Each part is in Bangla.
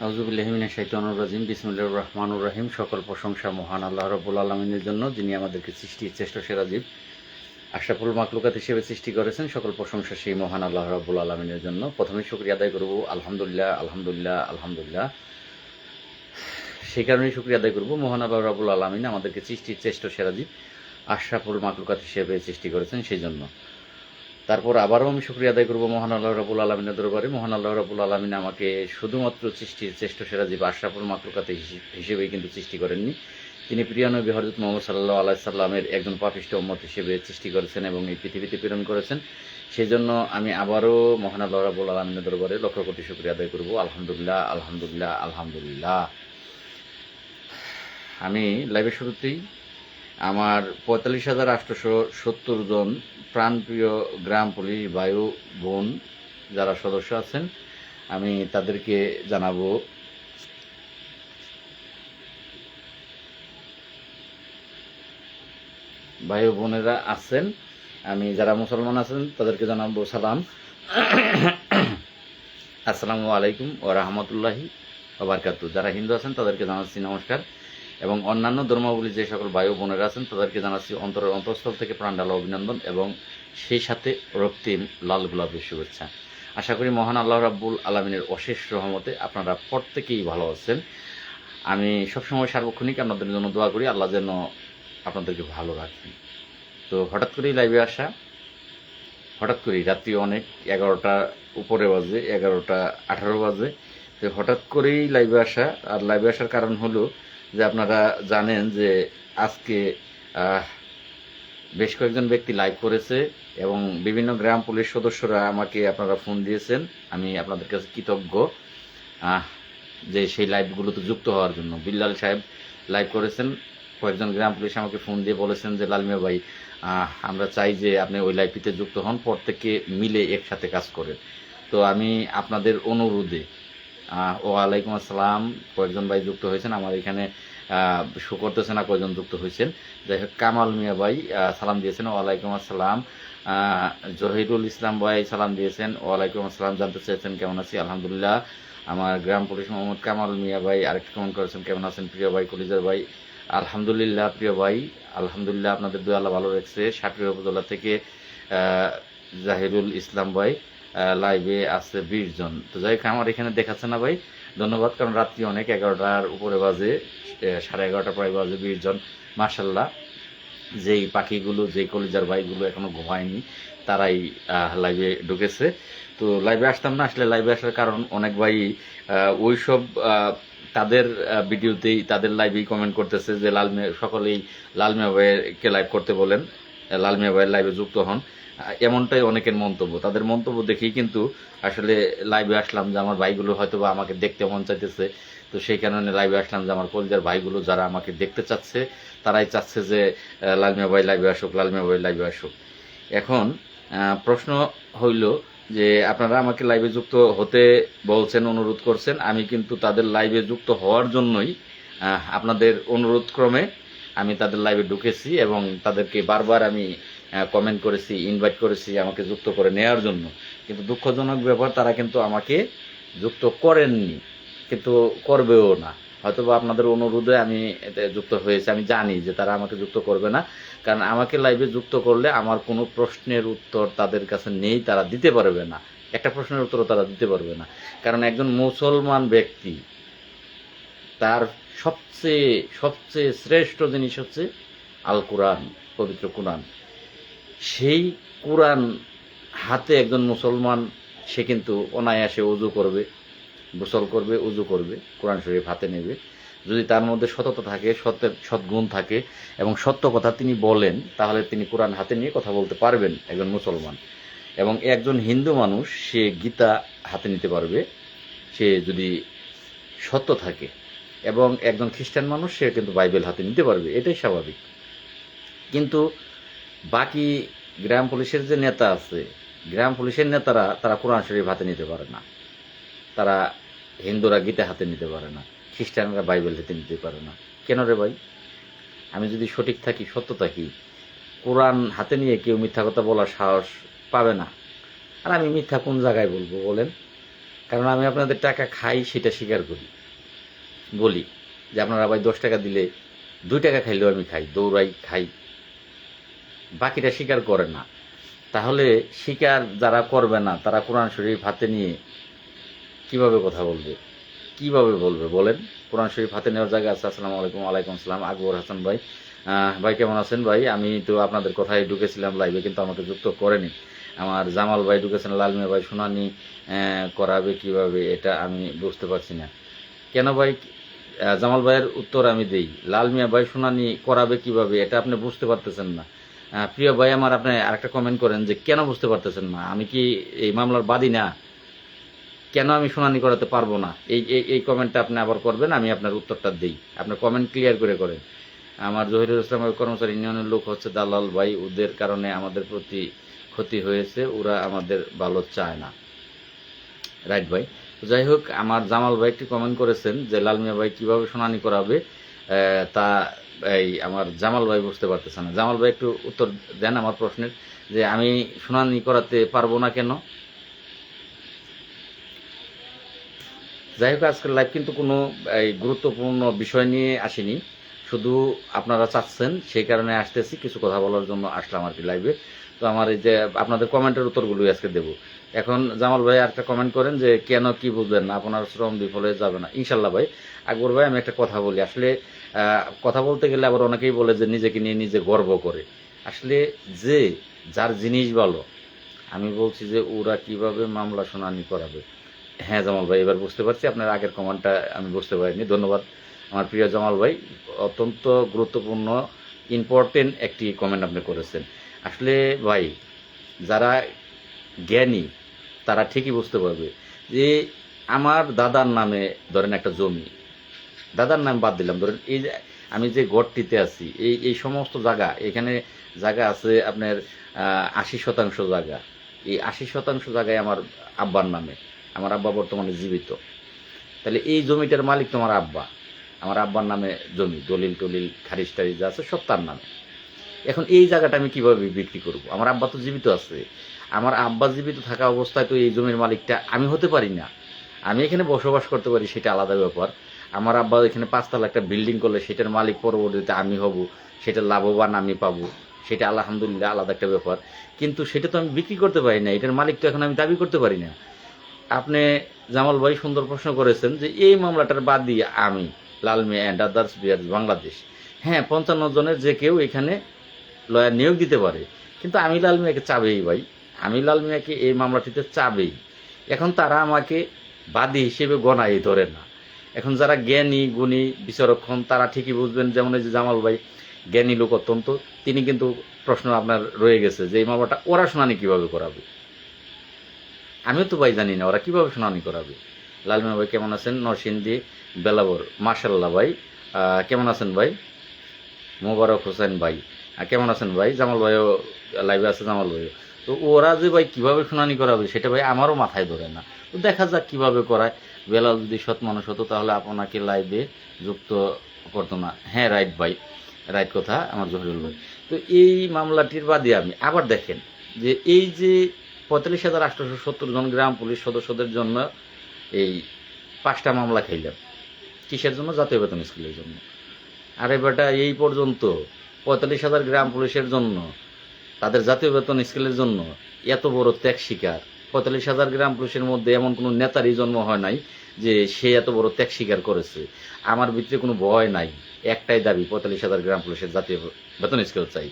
আউযুবিল্লাহি মিনাশ শাইতানির রাজিম। বিসমিল্লাহির রহমানির রহিম। সকল প্রশংসা মহান আল্লাহ রাব্বুল আলামিনের জন্য, যিনি আমাদেরকে সৃষ্টির শ্রেষ্ঠ সেরা জীব আশরাফুল মাখলুকাত হিসেবে সৃষ্টি করেছেন। সকল প্রশংসা সেই মহান আল্লাহ রাব্বুল আলামিনের জন্য। প্রথমেই শুকরিয়া আদায় করব আলহামদুলিল্লাহ, আলহামদুলিল্লাহ, আলহামদুলিল্লাহ। সেই কারণেই শুকরিয়া আদায় করব, মহান আল্লাহ রাব্বুল আলামিন আমাদেরকে সৃষ্টির শ্রেষ্ঠ সেরা জীব আশরাফুল মাখলুকাত হিসেবে সৃষ্টি করেছেন, সেই জন্য। তারপর আবারও আমি শুকরিয়া আদায় করব মহান আল্লাহ রাব্বুল আলামিনের দরবারে। মহান আল্লাহ রাব্বুল আলামিন আমাকে শুধুমাত্র সৃষ্টির শ্রেষ্ঠ সেরা জীব আশরাফুল মাখলুকাত হিসেবেই কিন্তু সৃষ্টি করেননি। তিনি প্রিয় নবী হযরত মুহাম্মদ সাল্লাল্লাহু আলাইহি সাল্লামের একজন পাপিষ্ঠ উম্মত হিসেবে সৃষ্টি করেছেন এবং এই পৃথিবীতে প্রেরণ করেছেন। সেই জন্য আমি আবারও মহান আল্লাহ রাব্বুল আলামিনের দরবারে লক্ষ কোটি শুকরিয়া আদায় করব। আলহামদুলিল্লাহ, আলহামদুলিল্লাহ, আলহামদুলিল্লাহ। আমি লাইভের শুরুতেই আমার ৪৫,৮৭০ জন প্রাণপ্রিয় গ্রাম পুলিশ বায়ু বোন যারা সদস্য আছেন, আমি তাদেরকে জানাবো ভাই বোনেরা আছেন, আমি যারা মুসলমান আছেন তাদেরকে জানাবো সালাম। আসসালামু আলাইকুম ওয়া রাহমাতুল্লাহি ওয়া বারাকাতুহু। যারা হিন্দু আছেন তাদেরকে জানাচ্ছি নমস্কার, এবং অন্যান্য ধর্মাবলী যে সকল ভাই বোনেরা আছেন তাদেরকে জানাচ্ছি অন্তরের অন্তঃস্থল থেকে প্রাণঢালা অভিনন্দন এবং সেই সাথে রক্তিম লাল গোলাপের শুভেচ্ছা। আশা করি মহান আল্লাহ রাব্বুল আলামিনের অশেষ রহমতে আপনারা প্রত্যেকেই ভালো আছেন। আমি সবসময় সার্বক্ষণিক আপনাদের জন্য দোয়া করি, আল্লাহ যেন আপনাদেরকে ভালো রাখেন। তো হঠাৎ করেই লাইভে আসা, হঠাৎ করেই রাত্রি অনেক 11টা উপরে বাজে, 11টা18 বাজে। তো হঠাৎ করেই লাইভে আসা, আর লাইভে আসার কারণ হলো যে আপনারা জানেন যে আজকে বেশ কয়েকজন ব্যক্তি লাইভ করেছে এবং বিভিন্ন গ্রাম পুলিশ সদস্যরা আমাকে আপনারা ফোন দিয়েছেন। আমি আপনাদের কাছে কৃতজ্ঞ যে সেই লাইভগুলোতে যুক্ত হওয়ার জন্য। বিল্লাল সাহেব লাইভ করেছেন, কয়েকজন গ্রাম পুলিশ আমাকে ফোন দিয়ে বলেছেন যে লালমিয়া ভাই, আমরা চাই যে আপনি ওই লাইভটিতে যুক্ত হন, প্রত্যেকে মিলে একসাথে কাজ করেন। তো আমি আপনাদের অনুরোধে ওয়ালাইকুম আসসালাম, কয়েকজন ভাই যুক্ত হয়েছেন আমার এখানে শো করতেছে না কয়েকজন যুক্ত হয়েছেন। যাই হোক, কামাল মিয়া ভাই সালাম দিয়েছেন, ওয়ালাইকুম আসসালাম। জহিরুল ইসলাম ভাই সালাম দিয়েছেন, ওয়ালাইকুম আসসালাম। জানতে চেয়েছেন কেমন আছি, আলহামদুলিল্লাহ। আমার গ্রাম পুলিশ মোহাম্মদ কামাল মিয়া ভাই আরেকটি কমেন্ট করেছেন, কেমন আছেন প্রিয় ভাই কলিজার ভাই। আলহামদুলিল্লাহ প্রিয় ভাই, আলহামদুলিল্লাহ, আপনাদের দোয়া আল্লাহ ভালো রাখছে। সাটুরিয়া উপজেলা থেকে জাহিরুল ইসলাম ভাই লাইভে আছে 20 জন। তো যাই হোক, আমার এখানে দেখাচ্ছে না ভাই, ধন্যবাদ, কারণ রাত্রি অনেক 11টার উপরে বাজে, 11:30 প্রায় বাজে। 20 জন, মার্শাল্লাহ। যেই পাখিগুলো, যেই কলিজার ভাইগুলো এখনো ঘুমায়নি তারাই লাইভে ঢুকেছে। তো লাইভে আসতাম না, আসলে লাইভে আসার কারণ অনেক ভাই ওই সব তাদের ভিডিওতেই, তাদের লাইভেই কমেন্ট করতেছে যে লালমিয়া, সকলেই লালমিয়া ভাইকে লাইভ করতে বলেন, লালমিয়া ভাইয়ের লাইভে যুক্ত হন। এমনটাই অনেকের মন্তব্য। তাদের মন্তব্য দেখেই কিন্তু আসলে লাইভে আসলাম যে আমার ভাইগুলো হয়তো বা আমাকে দেখতে মন চাইতেছে। তো সেই কারণে লাইভে আসলাম যে আমার কলিজার ভাইগুলো যারা আমাকে দেখতে চাচ্ছে তারাই চাচ্ছে যে লালমিয়া ভাই লাইভে আসুক, লালমিয়া ভাই লাইভে আসুক। এখন প্রশ্ন হইল যে আপনারা আমাকে লাইভে যুক্ত হতে বলছেন, অনুরোধ করছেন। আমি কিন্তু তাদের লাইভে যুক্ত হওয়ার জন্যই আপনাদের অনুরোধ ক্রমে আমি তাদের লাইভে ঢুকেছি এবং তাদেরকে বারবার আমি কমেন্ট করেছি, ইনভাইট করেছি আমাকে যুক্ত করে নেওয়ার জন্য। কিন্তু দুঃখজনক ব্যাপার, তারা কিন্তু আমাকে যুক্ত করেননি, কিন্তু করবেও না। হয়তো বা আপনাদের অনুরোধে আমি এতে যুক্ত হয়েছি। আমি জানি যে তারা আমাকে যুক্ত করবে না, কারণ আমাকে লাইভে যুক্ত করলে আমার কোনো প্রশ্নের উত্তর তাদের কাছে নেই, তারা দিতে পারবে না। একটা প্রশ্নের উত্তরও তারা দিতে পারবে না, কারণ একজন মুসলমান ব্যক্তি তার সবচেয়ে সবচেয়ে শ্রেষ্ঠ জিনিস হচ্ছে আল কোরআন, পবিত্র কোরআন। সেই কোরআন হাতে একজন মুসলমান, সে কিন্তু অনায়াসে উজু করবে, গোসল করবে, উজু করবে, কোরআন শরীফ হাতে নেবে। যদি তার মধ্যে সততা থাকে, সৎগুণ থাকে এবং সত্য কথা তিনি বলেন, তাহলে তিনি কোরআন হাতে নিয়ে কথা বলতে পারবেন একজন মুসলমান। এবং একজন হিন্দু মানুষ, সে গীতা হাতে নিতে পারবে, সে যদি সত্য থাকে। এবং একজন খ্রিস্টান মানুষ, সে কিন্তু বাইবেল হাতে নিতে পারবে, এটাই স্বাভাবিক। কিন্তু বাকি গ্রাম পুলিশের যে নেতা আছে, গ্রাম পুলিশের নেতারা, তারা কোরআন শরীফ হাতে নিতে পারে না। তারা, হিন্দুরা গীতা হাতে নিতে পারে না, খ্রিস্টানরা বাইবেল হাতে নিতে পারে না। কেন রে ভাই? আমি যদি সঠিক থাকি, সত্য থাকি, কোরআন হাতে নিয়ে কেউ মিথ্যা কথা বলার সাহস পাবে না। আর আমি মিথ্যা কোন জায়গায় বলবো বলেন? কারণ আমি আপনাদের টাকা খাই সেটা স্বীকার করি, বলি যে আপনারা ভাই 10 টাকা দিলে 2 টাকা খাইলেও আমি খাই, দৌড়াই খাই, বাকিটা স্বীকার করে না। তাহলে স্বীকার যারা করবে না তারা কোরআন শরীফ হাতে নিয়ে কিভাবে কথা বলবে, কিভাবে বলবে বলেন? কোরআন শরীফ হাতে নেওয়ার জায়গা আছে। আসসালামু আলাইকুম। ওয়ালাইকুম আসসালাম। আকবর হাসান ভাই, ভাই কেমন আছেন ভাই? আমি তো আপনাদের কথায় ঢুকেছিলাম লাইভে, কিন্তু আমাকে যুক্ত করেনি। আমার জামাল ভাই ঢুকেছেন। লালমিয়া ভাই শুনানি করাবে কিভাবে, এটা আমি বুঝতে পারছি না কেন ভাই। জামাল ভাইয়ের উত্তর আমি দেই। লাল মিয়া ভাই শুনানি করাবে কিভাবে, এটা আপনি বুঝতে পারতেছেন না। প্রিয় ভাই আমার, আপনি আরেকটা কমেন্ট করেন যে কেন বুঝতে পারতেছেন না। আমি কি এই মামলার বাদী না? কেন আমি শুনানি করাতে পারবো না? এই এই কমেন্টটা আপনি আবার করবেন, আমি আপনার উত্তরটা দিই। আপনার কমেন্ট ক্লিয়ার করে করেন। আমার জহিরুল ইসলামের কর্মচারী ইউনিয়নের লোক হচ্ছে দালাল ভাই, ওদের কারণে আমাদের প্রতি ক্ষতি হয়েছে, ওরা আমাদের ভালো চায় না। রাইট ভাই। যাই হোক, আমার জামাল ভাই একটি কমেন্ট করেছেন যে লালমিয়া ভাই কিভাবে শুনানি করাবে, তা এই আমার জামাল ভাই বুঝতে পারতেছে না। জামাল ভাই একটু উত্তর দেন আমার প্রশ্নের, যে আমি শুনানি করাতে পারবো না কেন। যাই হোক, আজকের লাইভ কিন্তু কোনো এই গুরুত্বপূর্ণ বিষয় নিয়ে আসেনি, শুধু আপনারা চাচ্ছেন সেই কারণে আসতেছি, কিছু কথা বলার জন্য আসলাম আর কি লাইভে। তো আমার এই যে আপনাদের কমেন্টের উত্তরগুলোই আজকে দেবো। এখন জামাল ভাই একটা কমেন্ট করেন যে কেন কি বুঝলেন না, আপনার শ্রম বিফলে যাবে না। ইনশাল্লাহ ভাই। আকবর ভাই, আমি একটা কথা বলি। আসলে কথা বলতে গেলে আবার অনেকেই বলে যে নিজেকে নিয়ে নিজে গর্ব করে। আসলে যে যার জিনিস ভালো, আমি বলছি যে ওরা কিভাবে মামলা শুনানি করাবে। হ্যাঁ জামাল ভাই, এবার বুঝতে পারছি। আপনার আগের কমেন্টটা আমি বুঝতে পারিনি। ধন্যবাদ আমার প্রিয় জামাল ভাই, অত্যন্ত গুরুত্বপূর্ণ ইম্পর্টেন্ট একটি কমেন্ট আপনি করেছেন। আসলে ভাই, যারা জ্ঞানী তারা ঠিকই বুঝতে পারবে যে আমার দাদার নামে ধরেন একটা জমি, দাদার নাম বাদ দিলাম, ধরেন এই যে আমি যে গড়টিতে আছি, এই এই সমস্ত জায়গা, এখানে জায়গা আছে আপনার 80% জায়গা। এই 80% জায়গায় আমার আব্বার নামে। আমার আব্বা বর্তমানে জীবিত। তাহলে এই জমিটার মালিক তোমার আব্বা। আমার আব্বার নামে জমি, দলিল টলিল খারিজ টারিজ যা আছে সব তার নামে। এখন এই জায়গাটা আমি কিভাবে বিক্রি করব? আমার আব্বা তো জীবিত আছে। আমার আব্বা জীবিত থাকা অবস্থায় তো এই জমির মালিকটা আমি হতে পারি না। আমি এখানে বসবাস করতে পারি, সেটা আলাদা ব্যাপার। আমার আব্বা এখানে 5 তলা একটা বিল্ডিং করলে সেটার মালিক পরবর্তীতে আমি হব, সেটা লাভবান আমি পাবো, সেটা আলহামদুলিল্লাহ আলাদা একটা ব্যাপার। কিন্তু সেটা তো আমি বিক্রি করতে পারি না, এটার মালিক তো এখন আমি দাবি করতে পারি না। আপনি জামাল ভাই সুন্দর প্রশ্ন করেছেন যে এই মামলাটার বাদ দিয়ে আমি লাল মিয়া অ্যান্ড আদার্স বিয়ার্স বাংলাদেশ, হ্যাঁ 55 জনের যে কেউ এখানে লয়ার নিয়োগ দিতে পারে, কিন্তু আমি লাল মিয়াকে চাবেই ভাই। আমি লাল মিয়াকে এই মামলাটিতে চাবেই। এখন তারা আমাকে বাদী হিসেবে গণাই ধরে না। এখন যারা জ্ঞানী গুণী বিচারক্ষণ তারা ঠিকই বুঝবেন। যেমন এই যে জামাল ভাই জ্ঞানী লোক অত্যন্ত, তিনি কিন্তু প্রশ্ন আপনার রয়ে গেছে যে এই মামলাটা ওরা শুনানি কিভাবে করাবে। আমিও তো ভাই জানি না ওরা কিভাবে শুনানি করাবে। লালমিয়া ভাই কেমন আছেন? নরসিংদী বেলাবর, মাশাল্লাহ ভাই। কেমন আছেন ভাই? মোবারক হোসেন ভাই কেমন আছেন ভাই? জামাল ভাইও লাইভে আছে। জামাল ভাইও তো ওরা যে ভাই কিভাবে শুনানি করাবে সেটা ভাই আমারও মাথায় ধরে না। তো দেখা যাক কিভাবে করায়। বেলাল যদি সৎ মানুষ হতো তাহলে আপনাকে লাইভে যুক্ত করতো না। হ্যাঁ রাইট ভাই, রাইট কথা আমার জহিরুল ভাই। তো এই মামলাটির বাদে আমি আবার দেখেন যে এই যে 45,870 জন গ্রাম পুলিশ সদস্যদের জন্য এই 5টা মামলা খাইলাম। কিসের জন্য? জাতীয় বেতন স্কেলের জন্য। আরে বেটা, এই পর্যন্ত 45,000 গ্রাম পুলিশের জন্য, তাদের জাতীয় বেতন স্কেলের জন্য এত বড় ত্যাগ স্বীকার। 45,000 গ্রাম পুলিশের মধ্যে এমন কোনো নেতারই জন্ম হয় নাই যে সে এত বড় ত্যাগ স্বীকার করেছে। আমার ভিতরে কোনো ভয় নাই, একটাই দাবি 45,000 গ্রাম পুলিশের জাতীয় বেতন স্কেল চাই।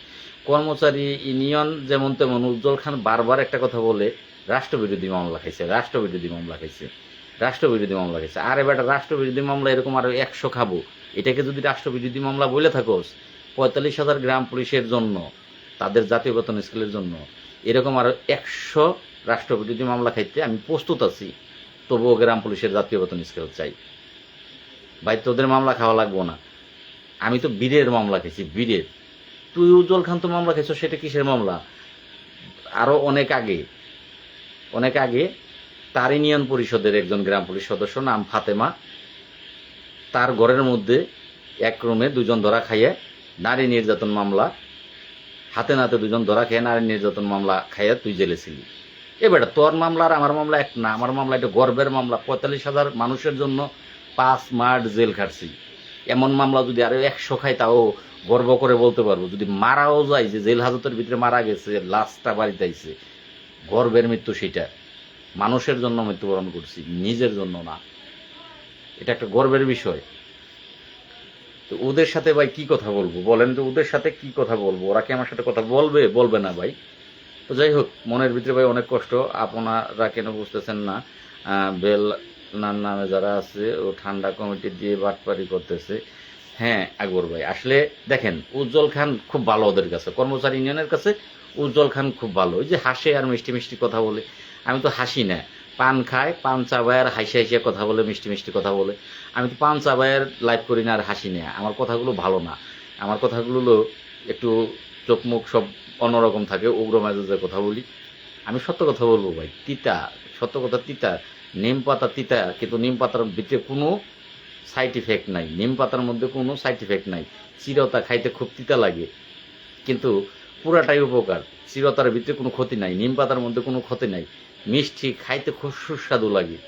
কর্মচারী ইউনিয়ন যেমন তেমন উজ্জ্বল খান বারবার একটা কথা বলে রাষ্ট্রবিরোধী মামলা খাইছে, রাষ্ট্রবিরোধী মামলা খাইছে, রাষ্ট্রবিরোধী মামলা খাইছে। আরে বেটা, রাষ্ট্রবিরোধী মামলা এরকম আরো 100 খাবো। এটাকে যদি রাষ্ট্রবিরোধী মামলা বলে থাকোস, 45,000 গ্রাম পুলিশের জন্য, তাদের জাতীয় বেতন স্কেলের জন্য এরকম আরো 100 রাষ্ট্রবিরোধী মামলা খাইতে আমি প্রস্তুত আছি। তবুও গ্রাম পুলিশের জাতীয় বেতন স্কেল চাই ভাই। তোদের মামলা খাওয়া লাগবো না। আমি তো বীরের মামলা খাইছি, বীরের। তুই উজ্জ্বল খান তো মামলা খাইছ, সেটা কিসের মামলা? আরো অনেক আগে, অনেক আগে তার ইউনিয়ন পরিষদের একজন গ্রাম পুলিশ সদস্য, নাম ফাতেমা, তার ঘরের মধ্যে এক রুমে 2 জন ধরা খাইয়ে নারী নির্যাতন মামলা, হাতে নাতে 2 জন ধরা খেয়ে নারী নির্যাতন মামলা খাইয়ে তুই জেলে ছিলি। বেটা তোর মামলা আর আমার মামলা এক না, আমার মামলা এটা গর্বের মামলা, 45,000 মানুষের জন্য 5 মাস জেল খাটছি। এমন মামলা যদি আরো 100 খাই তাও গর্ব করে বলতে পারবো। যদি মারাও যায়, যে জেল হাজতের ভিতরে মারা গেছে, লাশটা বাড়িতে আইছে, গর্বের মৃত্যু সেটা। মানুষের জন্য মৃত্যুবরণ করছি, নিজের জন্য না। এটা একটা গর্বের বিষয়। তো ওদের সাথে ভাই কি কথা বলবো বলেন, তো ওদের সাথে কি কথা বলবো? ওরা কি আমার সাথে কথা বলবে? বলবে না ভাই। তো যাই হোক, মনের ভিতরে ভাই অনেক কষ্ট, আপনারা কেন বুঝতেছেন না? বেল নামে যারা আছে ও ঠান্ডা কমিটি দিয়ে বাটপারি করতেছে। হ্যাঁ আকবর ভাই, আসলে দেখেন উজ্জ্বল খান খুব ভালো ওদের কাছে, কর্মচারী ইউনিয়নের কাছে উজ্জ্বল খান খুব ভালো। ওই যে হাসে আর মিষ্টি মিষ্টি কথা বলে, আমি তো হাসি না, পান খায়, পান চাবায় আর হাসি হাসিয়া কথা বলে, মিষ্টি মিষ্টি কথা বলে। আমি তো পান চাবায়ের লাইভ করি না আর হাসি না, আমার কথাগুলো ভালো না। আমার কথাগুলো হলো একটু চোখ মুখ সব অন্যরকম থাকে, উগ্র মেজাজের কথা বলি। আমি সত্য কথা বলবো ভাই, তিতা, সত্য কথা তিতা। নিম পাতা তিতা, কিন্তু নিম পাতার ভিতরে কোনো সাইড ইফেক্ট নাই, নিম পাতার মধ্যে কোনো সাইড ইফেক্ট নাই। চিরতা খাইতে খুব তিতা লাগে, কিন্তু পুরাটাই উপকার। চিরতার ভিতরে কোনো ক্ষতি নাই, নিম পাতার মধ্যে কোনো ক্ষতি নাই। মিষ্টি খাইতে খুব সুস্বাদু লাগে,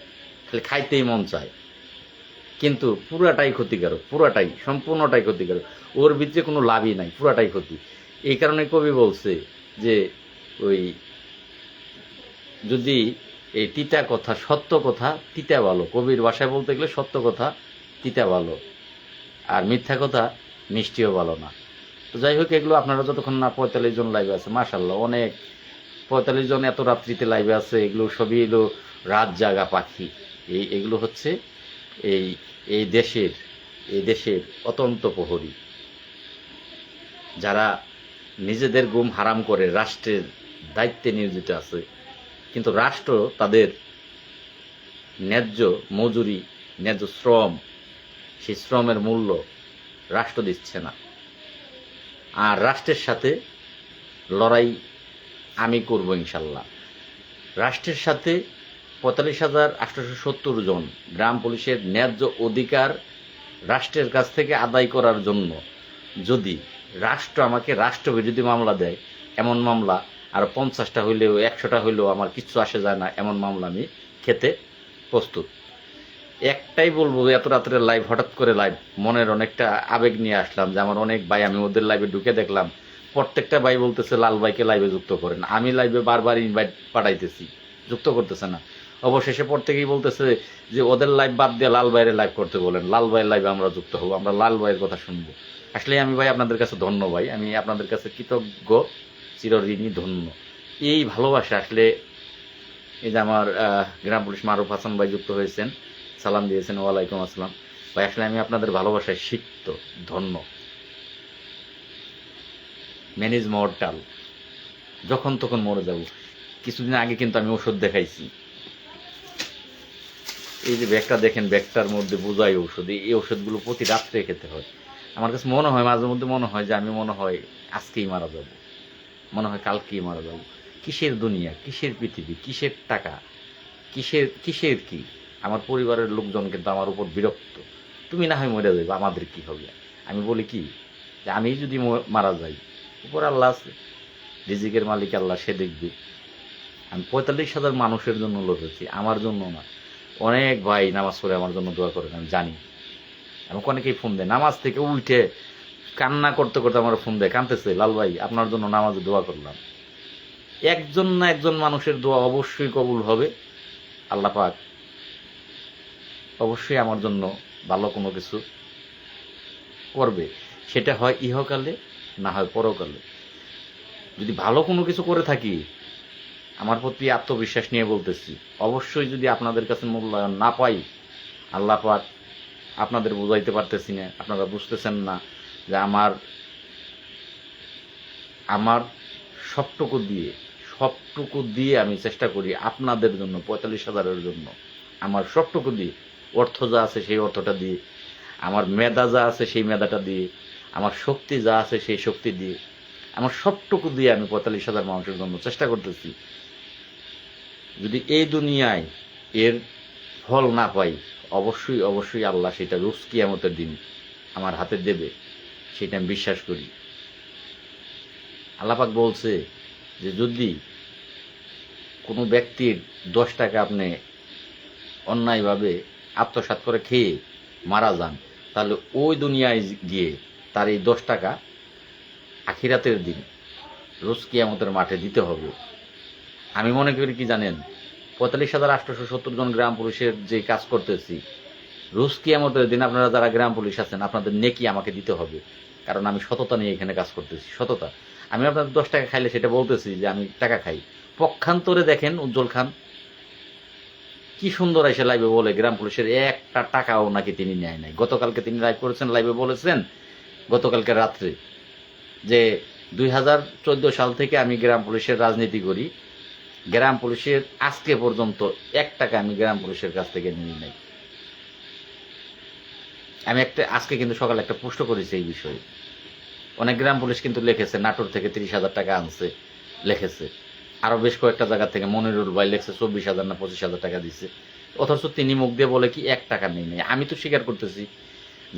খালি খাইতেই মন চায়, কিন্তু পুরাটাই ক্ষতিকারক, পুরাটাই সম্পূর্ণটাই ক্ষতিকারক। ওর ভিতরে কোনো লাভই নাই, পুরাটাই ক্ষতি। এই কারণে কবি বলছে যে ওই যদি এই তিতা কথা, সত্য কথা তিতা ভালো, কবির ভাষায় বলতে গেলে সত্য কথা তিতা ভালো, আর মিথ্যা কথা মিষ্টিও ভালো না। তো যাই হোক, এগুলো আপনারা যতক্ষণ না 45 জন লাইভে আছে, মাশাল্লাহ অনেক, 45 জন এত রাত্রিতে লাইভে আছে, এগুলো সবই এলো রাত জাগা পাখি। এগুলো হচ্ছে এই এই দেশের এই দেশের অতন্ত প্রহরী, যারা নিজেদের ঘুম হারাম করে রাষ্ট্রের দায়িত্বে নিয়োজিত আছে, কিন্তু রাষ্ট্র তাদের ন্যায্য মজুরি, ন্যায্য শ্রম, সেই শ্রমের মূল্য রাষ্ট্র দিচ্ছে না। আর রাষ্ট্রের সাথে লড়াই আমি করব ইনশাল্লাহ। রাষ্ট্রের সাথে 45,870 জন গ্রাম পুলিশের ন্যায্য অধিকার রাষ্ট্রের কাছ থেকে আদায় করার জন্য যদি রাষ্ট্র আমাকে রাষ্ট্রবিরোধী মামলা দেয়, এমন মামলা আর 50টা হইলেও 100টা হইলেও আমার কিচ্ছু আসে যায় না, এমন মামলা আমি খেতে প্রস্তুত। একটাই বলবো, এত রাত্রে লাইভ, হঠাৎ করে লাইভ, মনের অনেকটা আবেগ নিয়ে আসলাম, যে আমার অনেক ভাই, আমি ওদের লাইভে ঢুকে দেখলাম প্রত্যেকটা ভাই বলতেছে লাল ভাইকে লাইভে যুক্ত করেন। আমি লাইভে বারবার ইনভাইট পাঠাইতেছি, যুক্ত করতেছে না। অবশেষে প্রত্যেকেই বলতেছে যে ওদের লাইভ বাদ দিয়ে লাল ভাইয়ের লাইভ করতে বলেন, লাল ভাইয়ের লাইভে আমরা যুক্ত হবো, আমরা লাল ভাইয়ের কথা শুনবো। আসলে আমি ভাই আপনাদের কাছে ধন্য, ভাই আমি আপনাদের কাছে কৃতজ্ঞ, চিরঋণী, ধন্য। এই ভালোবাসা আসলে, এই যে আমার গ্রাম পুলিশ মারুফ হাসান ভাই যুক্ত হয়েছেন, সালাম দিয়েছেন, ওয়ালাইকুম আসসালাম ভাই। আসলে আমি আপনাদের ভালোবাসায় সিক্ত, ধন্য। ম্যানেজ মর্টাল, যখন তখন মরে যাব। কিছুদিন আগে কিন্তু আমি ওষুধ দেখাইছি, এই যে ব্যাগটা দেখেন, ব্যাগটার মধ্যে বোঝাই ওষুধ। এই ওষুধগুলো প্রতি রাত্রে খেতে হয়। আমার কাছে মনে হয়, মাঝে মধ্যে মনে হয় যে আমি মনে হয় আজকেই মারা যাব, মনে হয় কালকেই মারা যাব। কিসের দুনিয়া, কিসের পৃথিবী, কিসের টাকা, কিসের কিসের কি? আমার পরিবারের লোকজন কিন্তু আমার উপর বিরক্ত। তুমি না হয় মরে যাবে, আমাদের কি হবে? আমি বলি কি, যে আমি যদি মারা যাই, উপর আল্লাহ আছে, রিজিকের মালিক আল্লাহ, সে দেখবে। আমি 45,000 মানুষের জন্য লড়েছি, আমার জন্য না। অনেক ভাই নামাজ পড়ে আমার জন্য দোয়া করেন, আমি জানি। আমাকে অনেকেই ফোন দেয়, নামাজ থেকে উঠে কান্না করতে করতে আমার ফোন দেয়, কাঁদতেছে, লাল ভাই আপনার জন্য নামাজে দোয়া করলাম। একজন না একজন মানুষের দোয়া অবশ্যই কবুল হবে। আল্লাহ পাক অবশ্যই আমার জন্য ভালো কোনো কিছু করবে, সেটা হয় ইহকালে, না হয় পরকালে। যদি ভালো কোনো কিছু করে থাকি, আমার প্রতি আত্মবিশ্বাস নিয়ে বলতেছি, অবশ্যই যদি আপনাদের কাছে মূল্যায়ন না পাই, আল্লাহ পাক, আপনাদের বুঝাইতে পারতেছি না, আপনারা বুঝতেছেন না, যে আমার আমার সবটুকু দিয়ে আমি চেষ্টা করি আপনাদের জন্য, 45,000-এর জন্য আমার সবটুকু দিয়ে, অর্থ যা আছে সেই অর্থটা দিয়ে, আমার মেধা যা আছে সেই মেধাটা দিয়ে, আমার শক্তি যা আছে সেই শক্তি দিয়ে, আমার সবটুকু দিয়ে আমি 45,000 মানুষের জন্য চেষ্টা করতেছি। যদি এই দুনিয়ায় এর ফল না পাই, অবশ্যই অবশ্যই আল্লাহ সেটা রুজ কিয়ামতের দিন আমার হাতে দেবে, সেটা আমি বিশ্বাস করি। আল্লাহ পাক বলছে যে যদি কোনো ব্যক্তির 10 টাকা আপনি অন্যায়ভাবে আত্মসাৎ করে খেয়ে মারা যান, তাহলে ওই দুনিয়ায় গিয়ে তার এই 10 টাকা আখিরাতের দিন রোজ কিয়ামতের মাঠে দিতে হবে। আমি মনে করি কি জানেন, ৪৫,৮৭০ জন গ্রাম পুলিশের যে কাজ করতেছি, রোজ কিয়ামতের দিন আপনারা যারা গ্রাম পুলিশ আছেন আপনাদের নেকি আমাকে দিতে হবে, কারণ আমি সততা নিয়ে এখানে কাজ করতেছি। সততা, আমি আপনাদের 10 টাকা খাইলে সেটা বলতেছি যে আমি টাকা খাই। পক্ষান্তরে দেখেন উজ্জ্বল খান কি সুন্দর এসে লাইভে বলে গ্রাম পুলিশের একটা টাকাও নাকি তিনি নেয় নাই। গতকালকে তিনি লাইভ করেছেন, লাইভে বলেছেন গতকালকে রাত্রে যে 2014 সাল থেকে আমি গ্রাম পুলিশের রাজনীতি করি, গ্রাম পুলিশের আজকে পর্যন্ত 1 টাকা আমি গ্রাম পুলিশের কাছ থেকে নিয়ে নাই। আমি আজকে কিন্তু সকালে একটা পোস্ট করেছি এই বিষয়ে। অনেক গ্রাম পুলিশ কিন্তু লিখেছে নাটোর থেকে 30,000 টাকা আনছে, লিখেছে আরো বেশ কয়েকটা জায়গা থেকে মনিরুল ভাই লিখছে 24,000 না 25,000 টাকা দিচ্ছে, অথচ তিনি মুখ দিয়ে বলে কি 1 টাকা নেই নাই। আমি তো স্বীকার করতেছি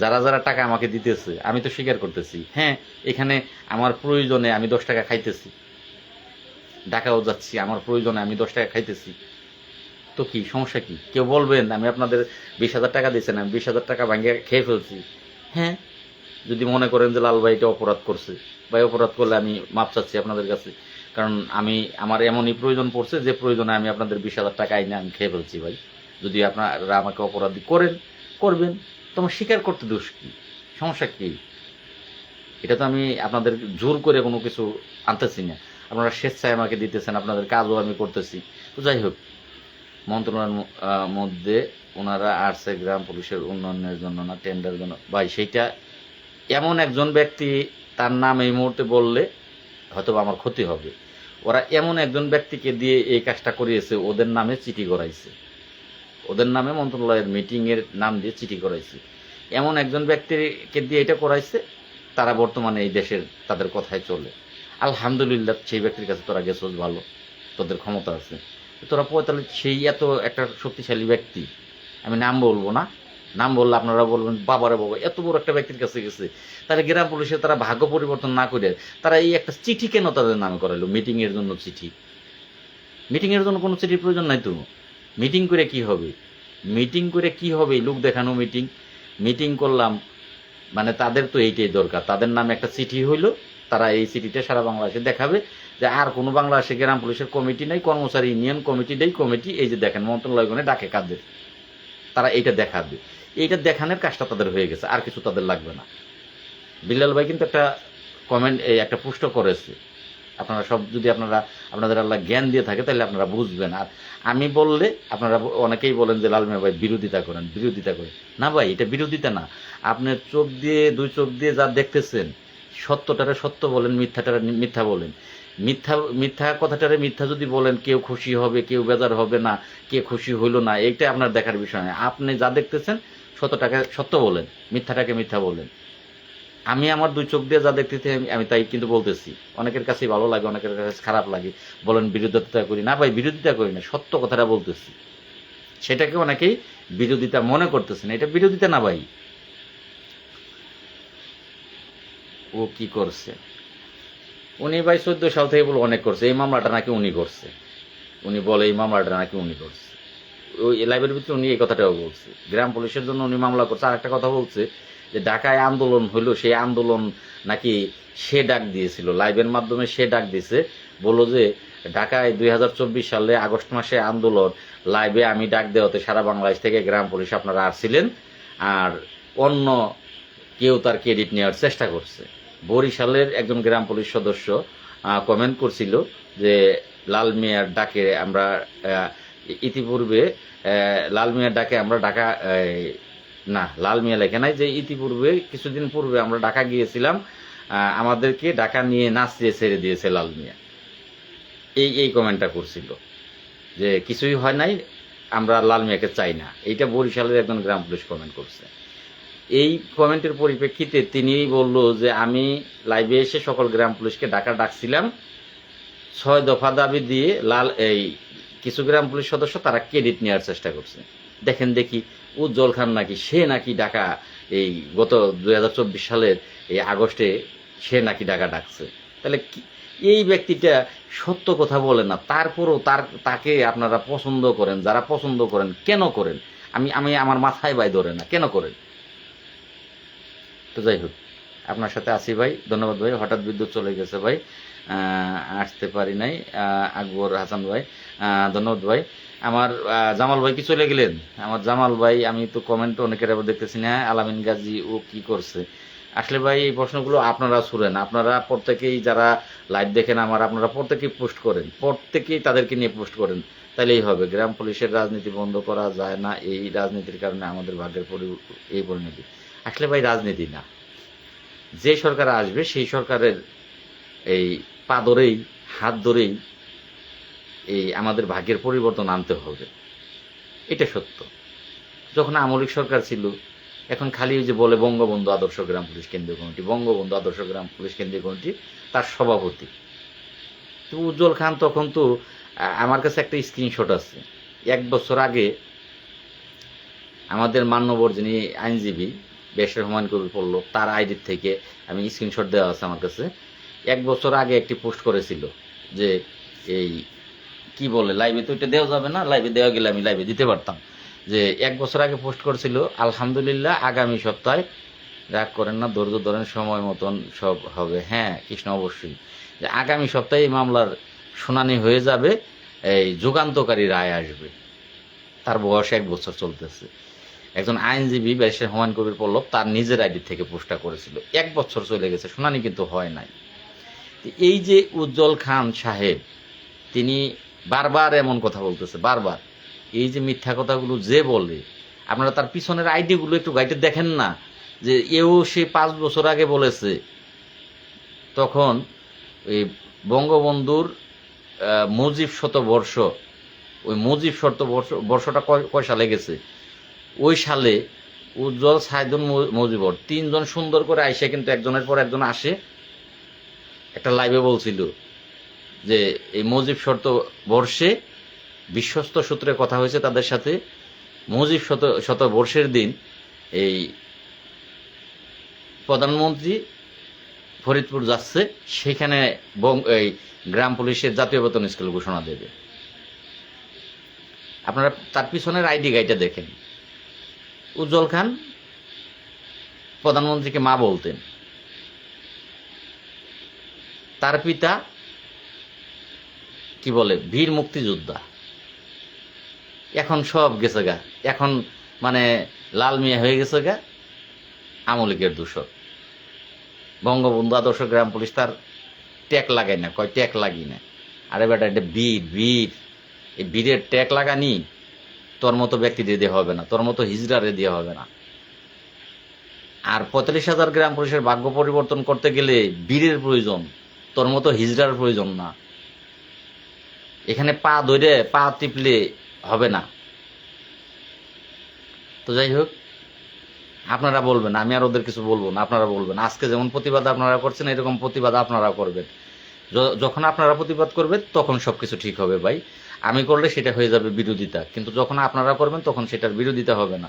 যারা যারা টাকা আমাকে দিতেছে, আমি তো স্বীকার করতেছি হ্যাঁ এখানে আমার প্রয়োজনে আমি 10 টাকা খাইতেছি, ঢাকাও যাচ্ছি, আমার প্রয়োজনে আমি 10 টাকা খাইতেছি, তো কি সমস্যা কি? কেউ বলবেন আমি আপনাদের 20,000 টাকা দিয়েছেন, আমি 20,000 টাকা ভাঙিয়ে খেয়ে ফেলছি। হ্যাঁ, যদি মনে করেন যে লাল ভাই এটা অপরাধ করছে, ভাই অপরাধ করলে আমি মাপ চাচ্ছি আপনাদের কাছে, কারণ আমার এমনই প্রয়োজন পড়ছে যে প্রয়োজনে আমি আপনাদের 20,000 টাকা আইনে আমি খেয়ে ফেলছি। ভাই যদি আপনারা আমাকে অপরাধী করবেন, তোমার স্বীকার করতে দোষ কি, সমস্যা কি? এটা তো আমি আপনাদের জোর করে কোনো কিছু আনতেছি না, আপনারা স্বেচ্ছায় আমাকে দিতেছেন, আপনাদের কাজও আমি করতেছি। তো যাই হোক, মন্ত্রণালয়ের মধ্যে ওনারা আসছে গ্রাম পুলিশের উন্নয়নের জন্য না টেন্ডারের জন্য। ভাই সেইটা এমন একজন ব্যক্তি, তার নাম এই মুহূর্তে বললে হয়তো আমার ক্ষতি হবে। ওরা এমন একজন ব্যক্তিকে দিয়ে এই কাজটা করিয়েছে, ওদের নামে চিঠি করাইছে, ওদের নামে মন্ত্রণালয়ের মিটিংয়ের নাম দিয়ে চিঠি করাইছে, এমন একজন ব্যক্তিকে দিয়ে এটা করাইছে। তারা বর্তমানে এই দেশের তাদের কথায় চলে। আলহামদুলিল্লাহ, সেই ব্যক্তির কাছে তোরা গেছোস, ভালো, তোদের ক্ষমতা আছে, তোরা 45 সেই এত একটা শক্তিশালী ব্যক্তি, আমি নাম বলবো না, নাম বললে আপনারা বলবেন বাবারে বাবা এত বড় একটা ব্যক্তির কাছে গেছে, তারা গ্রাম পুলিশে তারা ভাগ্য পরিবর্তন না করে তারা এই একটা চিঠি কেন তাদের নামে করাইলো? মিটিং এর জন্য চিঠি, মিটিং এর জন্য কোনো চিঠির প্রয়োজন নাই তো। মিটিং করে কি হবে? মিটিং করে কি হবে? লোক দেখানো মিটিং, মিটিং করলাম মানে তাদের তো এইটাই দরকার, তাদের নামে একটা চিঠি হইলো, তারা এই চিঠিটা সারা বাংলাদেশে দেখাবে যে আর কোনো বাংলাদেশে গ্রাম পুলিশের কমিটি নাই, কর্মচারী ইউনিয়ন কমিটি নেই, কমিটি এই যে দেখেন মন্ত্রণালয়গণে ডাকে কাদের, তারা এইটা দেখাবে। এইটা দেখানোর কাজটা তাদের হয়ে গেছে, আর কিছু তাদের লাগবে না। বিল্লাল ভাই কিন্তু একটা কমেন্ট, একটা পোস্ট করেছে, আপনারা সব যদি আপনাদের আল্লাহ জ্ঞান দিয়ে থাকে তাহলে আপনারা বুঝবেন। আর আমি বললে আপনারা অনেকেই বলেন যে লাল মিয়া ভাই বিরোধিতা করেন, না ভাই, এটা বিরোধিতা না। আপনার চোখ দিয়ে, 2 চোখ দিয়ে যা দেখতেছেন, সত্যটারে সত্য বলেন, মিথ্যাটারে মিথ্যা বলেন। মিথ্যা কথাটারে মিথ্যা যদি বলেন, কেউ খুশি হবে, কেউ বেজার হবে না, কে খুশি হইলো না, এইটা আপনার দেখার বিষয় নয়। আপনি যা দেখতেছেন সত্যটাকে সত্য বলেন, মিথ্যাটাকে মিথ্যা বলেন। আমি আমার 2 চোখ দিয়ে যা দেখতেছি আমি তাই কিন্তু বলতেছি। অনেকের কাছে ভালো লাগে, অনেকের কাছে খারাপ লাগে, বলেন বিরোধিতা করি না। ভাই বিরোধিতা করি না, সত্য কথাটা বলতেছি, সেটাকে অনেকেই বিরোধিতা মনে করতেছেন, এটা বিরোধিতা না ভাই। ও কি করছে? উনি ভাই 14 সাল থেকে বলে অনেক করছে, এই মামলাটা নাকি উনি করছে, উনি বলে এই মামলাটা নাকি উনি করছে। ওই লাইভের ভিতরে উনি এই কথাটাও বলছে, গ্রাম পুলিশের জন্য উনি মামলা করছে। আর একটা কথা বলছে যে ঢাকায় আন্দোলন হইলো, সেই আন্দোলন নাকি সে ডাক দিয়েছিল, লাইভের মাধ্যমে সে ডাক দিয়েছে, বললো যে ঢাকায় 2024 সালে আগস্ট মাসে আন্দোলন, লাইভে আমি ডাক দেওয়াতে সারা বাংলাদেশ থেকে গ্রাম পুলিশ আপনারা আসছিলেন, আর অন্য কেউ তার ক্রেডিট নেওয়ার চেষ্টা করছে। বরিশালের একজন গ্রাম পুলিশ সদস্য কমেন্ট করছিল যে লাল মিয়ার ডাকে আমরা ইতিপূর্বে লাল মিয়ার ডাকে আমরা ঢাকা, না লাল মিয়া লেখে নাই, যে ইতিপূর্বে কিছুদিন পূর্বে আমরা ঢাকা গিয়েছিলাম, আমাদেরকে ঢাকা নিয়ে নাচিয়ে ছেড়ে দিয়েছে লাল মিয়া। এই কমেন্টটা করছিল যে কিছুই হয় নাই, আমরা লাল মিয়াকে চাই না। এইটা বরিশালের একজন গ্রাম পুলিশ কমেন্ট করছে। এই কমেন্টের পরিপ্রেক্ষিতে তিনি বলল যে আমি লাইভে এসে সকল গ্রাম পুলিশকে ডাকছিলাম, 6 দফা দাবি দিয়ে কিছু গ্রাম পুলিশ সদস্য তারা ক্রেডিট নেওয়ার চেষ্টা করছে। দেখি উজ্জ্বল খান নাকি সে নাকি ঢাকা এই গত 2024 সালের এই আগস্টে সে নাকি ঢাকা ডাকছে। তাহলে এই ব্যক্তিটা সত্য কথা বলে না, তারপরও তাকে আপনারা পছন্দ করেন। যারা পছন্দ করেন কেন করেন? আমি আমি আমার মাথায় ভাই ধরে না, কেন করেন? তো যাই হোক, আপনার সাথে আসি ভাই। ধন্যবাদ ভাই। হঠাৎ বিদ্যুৎ চলে গেছে ভাই, আসতে পারি নাই। আকবর হাসান ভাই, ধন্যবাদ ভাই। আমার জামাল ভাই কি চলে গেলেন? আমার জামাল ভাই, আমি তো কমেন্ট অনেকের আবার দেখতেছি না। আলামিন গাজী ও কি করছে? আসলে ভাই এই প্রশ্নগুলো আপনারা শুনেন, আপনারা প্রত্যেকেই যারা লাইভ দেখেন আমার, আপনারা প্রত্যেকেই পোস্ট করেন, প্রত্যেকেই তাদেরকে নিয়ে পোস্ট করেন, তাহলেই হবে। গ্রাম পুলিশের রাজনীতি বন্ধ করা যায় না, এই রাজনীতির কারণে আমাদের ভাগ্যের এই পরিণতি। আসলে ভাই রাজনীতি না, যে সরকার আসবে সেই সরকারের এই পা ধরেই, হাত ধরেই এই আমাদের ভাগ্যের পরিবর্তন আনতে হবে, এটা সত্য। যখন আমলিক সরকার ছিল, এখন খালি ওই যে বলে বঙ্গবন্ধু আদর্শ গ্রাম পুলিশ কেন্দ্রীয় কমিটি, বঙ্গবন্ধু আদর্শ গ্রাম পুলিশ কেন্দ্রীয় কমিটি, তার সভাপতি তো উজ্জ্বল খান। তখন তো আমার কাছে একটা স্ক্রিনশট আছে, 1 বছর আগে আমাদের মান্যবর যিনি আইনজীবী বেশের হুমায়ুন কবির পড়ল, তার আইডির থেকে আমি স্ক্রিনশট দেওয়া আছে আমার কাছে। 1 বছর আগে একটি পোস্ট করেছিল যে এই কি বলে, লাইভে তো এটা দেওয়া যাবে না, লাইভে দেওয়া গেলে আমি লাইভে দিতে পারতাম, যে 1 বছর আগে পোস্ট করেছিল, আলহামদুলিল্লাহ আগামী সপ্তাহে, রাগ করেন না, ধৈর্য ধরেন, সময় মতন সব হবে। হ্যাঁ কৃষ্ণ, অবশ্যই, যে আগামী সপ্তাহে এই মামলার শুনানি হয়ে যাবে, এই যুগান্তকারী রায় আসবে। তার বয়স 1 বছর চলতেছে। একজন আইনজীবী ব্যারিস্টার হুমায়ুন কবির পল্লব তার নিজের আইডি থেকে পোস্টটা করেছিল। 1 বছর চলে গেছে, শুনানি কিন্তু হয় নাই। এই যে উজ্জ্বল খান সাহেব, তিনি বারবার এমন কথা বলতেছে, বারবার এই যে মিথ্যা কথাগুলো যে বলে, আপনারা তার পিছনের আইডিগুলো একটু গাইটে দেখেন না, যে এও সে 5 বছর আগে বলেছে, তখন এই বঙ্গবন্ধুর মুজিব শতবর্ষ, ওই মুজিব বর্ষটা কয় সালে গেছে, ওই সালে উজ্জ্বল, সাইদুল, মুজিবর, 3জন সুন্দর করে আইসে, কিন্তু একজনের পর একজন আসে, একটা লাইভে বলছিল যে এই মুজিব বর্ষে বিশ্বস্ত সূত্রে কথা হয়েছে তাদের সাথে, মুজিব শতবর্ষের দিন এই প্রধানমন্ত্রী ফরিদপুর যাচ্ছে, সেখানে এই গ্রাম পুলিশের জাতীয় বেতন স্কেল ঘোষণা দেবে। আপনারা তার পিছনের আইডি গাইটা দেখেন। উজ্জ্বল খান প্রধানমন্ত্রীকে মা বলতেন, তার পিতা কি বলে বীর মুক্তিযোদ্ধা। এখন সব গেছে গা, এখন মানে লাল মিয়া হয়ে গেছে গা আমলিকের দূষক। বঙ্গবন্ধু আদর্শ গ্রাম পুলিশ তার ট্যাগ লাগাই না, কয় ট্যাগ লাগি না। আরে বেটা, এটা বীর, বীর, এই বীরের ট্যাগ লাগানি তোর মতো ব্যক্তি দিয়ে হবে না, তোর মতো হিজড়ারে দিয়ে হবে না। আর 45,000 গ্রাম পুলিশের ভাগ্য পরিবর্তন করতে গেলে বীরের প্রয়োজন, তোর মতো হিজড়ার প্রয়োজন না। এখানে পা ধরে পা টিপলে হবে না। তো যাই হোক, আপনারা বলবেন, আমি আর ওদের কিছু বলবো না, আপনারা বলবেন। আজকে যেমন প্রতিবাদ আপনারা করছেন, এরকম প্রতিবাদ আপনারা করবেন। যখন আপনারা প্রতিবাদ করবেন তখন সবকিছু ঠিক হবে ভাই। আমি করলে সেটা হয়ে যাবে বিরোধিতা, কিন্তু যখন আপনারা করবেন তখন সেটার বিরোধিতা হবে না।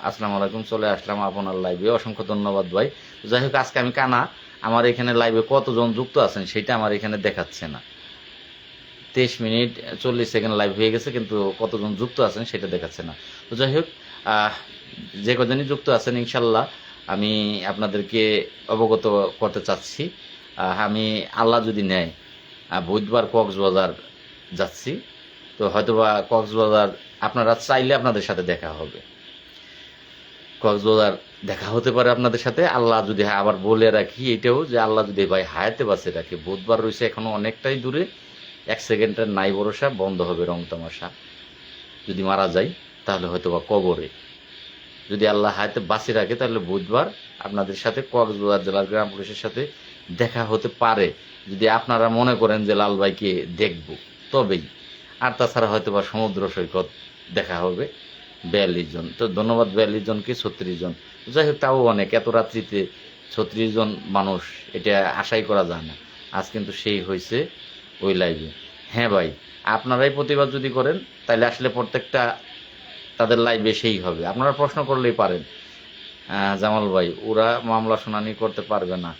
আসসালামু আলাইকুম, চলে আসলাম আপনার লাইভে, অসংখ্য ধন্যবাদ ভাই। যাই হোক, আজকে আমি কানা, আমার এখানে লাইভে কতজন যুক্ত আছেন সেটা আমার এখানে দেখাচ্ছে না। 23 মিনিট 40 সেকেন্ড লাইভ হয়ে গেছে, কিন্তু কতজন যুক্ত আছেন সেটা দেখাচ্ছে না। তো যাই হোক, যে কজনই যুক্ত আছেন ইনশাল্লাহ আমি আপনাদেরকে অবগত করতে চাচ্ছি। আমি আল্লাহ যদি নেয় বুধবার কক্সবাজার যাচ্ছি, তো হয়তোবা কক্সবাজার আপনারা চাইলে আপনাদের সাথে দেখা হবে, কক্সবাজার দেখা হতে পারে আপনাদের সাথে। আল্লাহ যদি, আবার বলে রাখি এটাও, যে আল্লাহ যদি ভাই হায়াতে বাঁচে রাখে, বুধবার রয়েছে এখনো অনেকটাই দূরে, 1 সেকেন্ডের নাই ভরসা, বন্ধ হবে রং তামাশা। যদি মারা যায় তাহলে হয়তোবা কবরে, যদি আল্লাহ হায়াতে বাঁচে রাখে তাহলে বুধবার আপনাদের সাথে কক্সবাজার জেলার গ্রাম পুলিশের সাথে দেখা হতে পারে, যদি আপনারা মনে করেন যে লাল ভাইকে দেখব তবেই। আর তাছাড়া হয়তোবা সমুদ্র সৈকত দেখা হবে 42 জন। তো ধন্যবাদ 42 জনকে, 36 জন। যাই হোক, তাও অনেক, এত রাত্রিতে 36 জন মানুষ, এটা আশাই করা যায় না। আজ কিন্তু সেই হয়েছে ওই লাইভে। হ্যাঁ ভাই, আপনারাই প্রতিবাদ যদি করেন তাহলে আসলে প্রত্যেকটা তাদের লাইভে সেই হবে। আপনারা প্রশ্ন করলেই পারেন, জামাল ভাই ওরা মামলা শুনানি করতে পারবে না।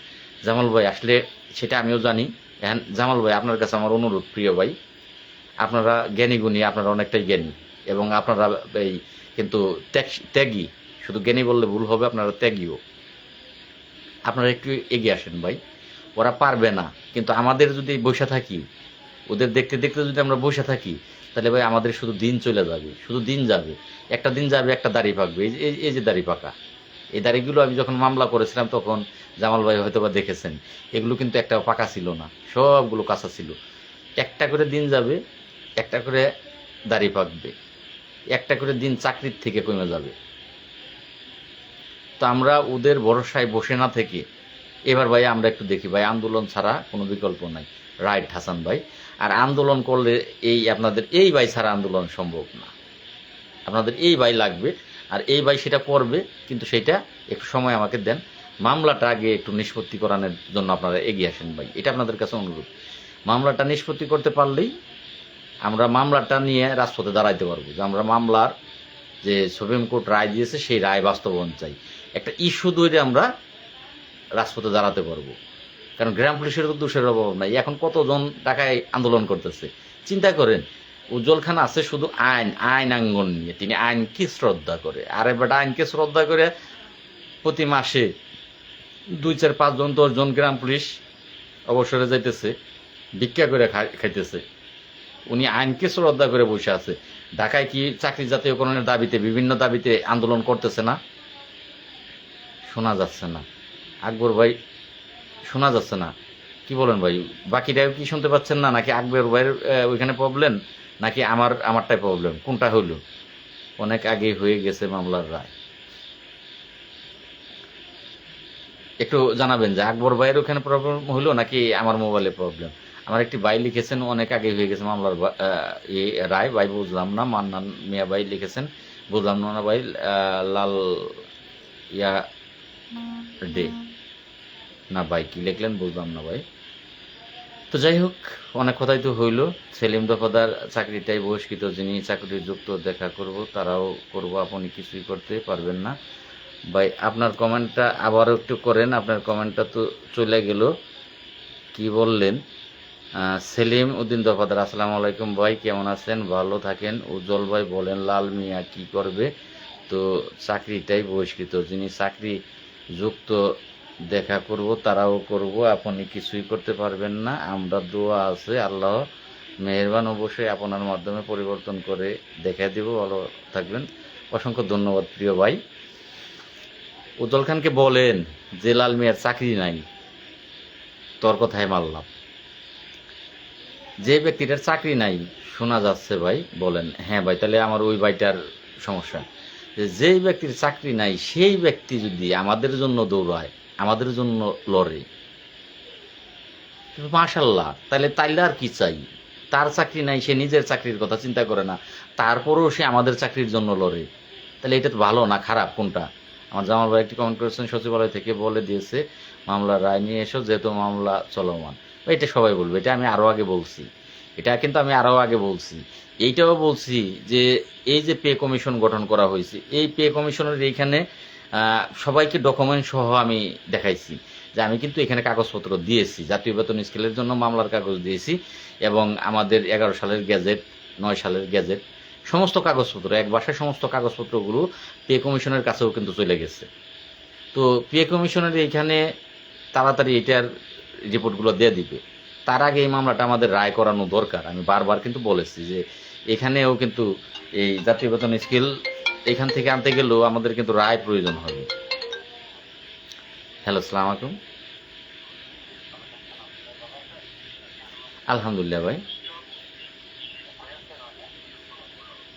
জামাল ভাই আসলে সেটা আমিও জানি, এখন জামাল ভাই, আপনার কাছে আমার অনুরোধ, প্রিয় ভাই, আপনারা জ্ঞানী গুণী, আপনারা অনেকটাই জ্ঞানী, এবং আপনারা এই কিন্তু ত্যাগী, শুধু জ্ঞানী বললে ভুল হবে, আপনারা ত্যাগীও। আপনারা একটু এগিয়ে আসেন ভাই। ওরা পারবে না, কিন্তু আমাদের যদি বসে থাকি, ওদের দেখতে দেখতে যদি আমরা বসে থাকি, তাহলে ভাই আমাদের শুধু দিন চলে যাবে, শুধু দিন যাবে। একটা দিন যাবে, একটা দাড়ি পাকবে, এই যে দাড়ি পাকা, এই দাড়িগুলো আমি যখন মামলা করেছিলাম তখন জামাল ভাই হয়তো বা দেখেছেন, এগুলো কিন্তু একটা পাকা ছিল না, সবগুলো কাঁচা ছিল। একটা করে দিন যাবে, একটা করে দাড়ি পাকবে, একটা করে দিন চাকরির থেকে কমে যাবে। তো আমরা ওদের ভরসায় বসে না থেকে এবার ভাই আমরা একটু দেখি ভাই, আন্দোলন ছাড়া কোনো বিকল্প নাই, রাইট হাসান ভাই। আর আন্দোলন করলে এই আপনাদের এই ভাই ছাড়া আন্দোলন সম্ভব না, আপনাদের এই ভাই লাগবে। আর এই ভাই সেটা করবে, কিন্তু সেটা একটু সময় আমাকে দেন। মামলাটা আগে একটু নিষ্পত্তি করানোর জন্য আপনারা এগিয়ে আসেন ভাই, এটা আপনাদের কাছে অনুরোধ। মামলাটা নিষ্পত্তি করতে পারলেই আমরা মামলাটা নিয়ে রাজপথে দাঁড়াইতে পারবো, যে আমরা মামলার যে সুপ্রিম কোর্ট রায় দিয়েছে সেই রায় বাস্তবায়ন চাই, একটা ইস্যু ধরে আমরা রাজপথে দাঁড়াতে পারবো। কারণ গ্রাম পুলিশের তো দোষের অভাব নাই, এখন কতজন ঢাকায় আন্দোলন করতেছে চিন্তা করেন। উজ্জ্বল খান আছে শুধু আইনাঙ্গন নিয়ে, তিনি আইনকে শ্রদ্ধা করে, আর এবার আইনকে শ্রদ্ধা করে প্রতি মাসে 2, 4, 5 জন 10 জন গ্রাম পুলিশ অবসরে যাইতেছে, ভিক্ষা করে খাইতেছে। উনি আইনকে শ্রদ্ধা করে বসে আছে। ঢাকায় কি চাকরি জাতীয়করণের দাবিতে, বিভিন্ন দাবিতে আন্দোলন করতেছে না? শোনা যাচ্ছে না আকবর ভাই, শোনা যাচ্ছে না, কি বলেন ভাই? বাকিটাও কি শুনতে পাচ্ছেন না, নাকি আকবর ভাইয়ের ওইখানে প্রবলেম, নাকি আমারটাই প্রবলেম, কোনটা হইলো? অনেক আগে হয়ে গেছে মামলার রায়। একটু জানাবেন যে আকবর ভাইয়ের ওখানে প্রবলেম হইলো নাকি আমার মোবাইলে প্রবলেম। আমার একটি ভাই লিখেছেন অনেক আগে হয়ে গেছে মামলার রায়, ভাই বুঝলাম না। মান্নান মিয়া ভাই লিখেছেন বুঝলাম না ভাই, লাল ইয়া ডে না ভাই, কি লিখলেন বুঝলাম না ভাই। তো যাই হোক, অনেক কথাই তো হইল। সেলিম দফাদার চাকরিটাই বহিষ্কৃত, যিনি চাকরির যুক্ত দেখা করব তারাও করব, আপনি কিছুই করতে পারবেন না। ভাই আপনার কমেন্টটা আবারও একটু করেন, আপনার কমেন্টটা তো চলে গেল। কি বললেন? সেলিম উদ্দিন দফাদার, আসসালামু আলাইকুম ভাই, কেমন আছেন? ভালো থাকেন। উজ্জ্বল ভাই বলেন লাল মিয়া কি করবে? তো চাকরিটাই বহিষ্কৃত, যিনি চাকরি যুক্ত দেখা করব তারাও করব, আপনি কিছুই করতে পারবেন না। আমরা দোয়া আছে, আল্লাহ মেহেরবান, অবশ্যই আপনার মাধ্যমে পরিবর্তন করে দেখা দিব। ভালো থাকবেন, অসংখ্য ধন্যবাদ প্রিয় ভাই। উজ্জ্বল খানকে বলেন যে লাল মিয়ার চাকরি নাই, তোর কথায় মারলাম। যে ব্যক্তিটার চাকরি নাই শোনা যাচ্ছে ভাই, বলেন হ্যাঁ ভাই, তাহলে আমার ওই ভাইটার সমস্যা। যেই ব্যক্তির চাকরি নাই সেই ব্যক্তি যদি আমাদের জন্য দৌড়ায়, আমাদের জন্য লড়ে, মাশাল্লাহ, তাইলে আর কি চাই? তার চাকরি নাই, সে নিজের চাকরির কথা চিন্তা করে না, তারপরেও সে আমাদের চাকরির জন্য লড়ে, তাহলে এটা তো ভালো না খারাপ কোনটা? আমার জামাল ভাই একটি কমেন্ট করেছেন, সচিবালয় থেকে বলে দিয়েছে মামলার রায় নিয়ে এসো, যেহেতু মামলা চলমান। এটা সবাই বলবে, এটা আমি আরও আগে বলছি, এটা কিন্তু আমি আরও আগে বলছি। এইটাও বলছি যে এই যে পে কমিশন গঠন করা হয়েছে, এই পে কমিশনের এইখানে সবাইকে ডকুমেন্ট সহ আমি দেখাইছি যে আমি কিন্তু এখানে কাগজপত্র দিয়েছি, জাতীয় বেতন স্কেলের জন্য মামলার কাগজ দিয়েছি, এবং আমাদের 11 সালের গ্যাজেট, 9 সালের গ্যাজেট, সমস্ত কাগজপত্র, এক বাসায় সমস্ত কাগজপত্রগুলো পে কমিশনের কাছেও কিন্তু চলে গেছে। তো পে কমিশনের এইখানে তাড়াতাড়ি এটার রিপোর্টগুলো দিয়ে দিবে, তার আগে এই মামলাটা আমাদের রায় করানো দরকার। আমি বারবার কিন্তু বলেছি যে এখানেও কিন্তু এই জাতীয় বেতন স্কেল এখান থেকে আনতে গেলেও আমাদের কিন্তু রায় প্রয়োজন হবে। হ্যালো, আসসালামু আলাইকুম। আলহামদুলিল্লাহ ভাই।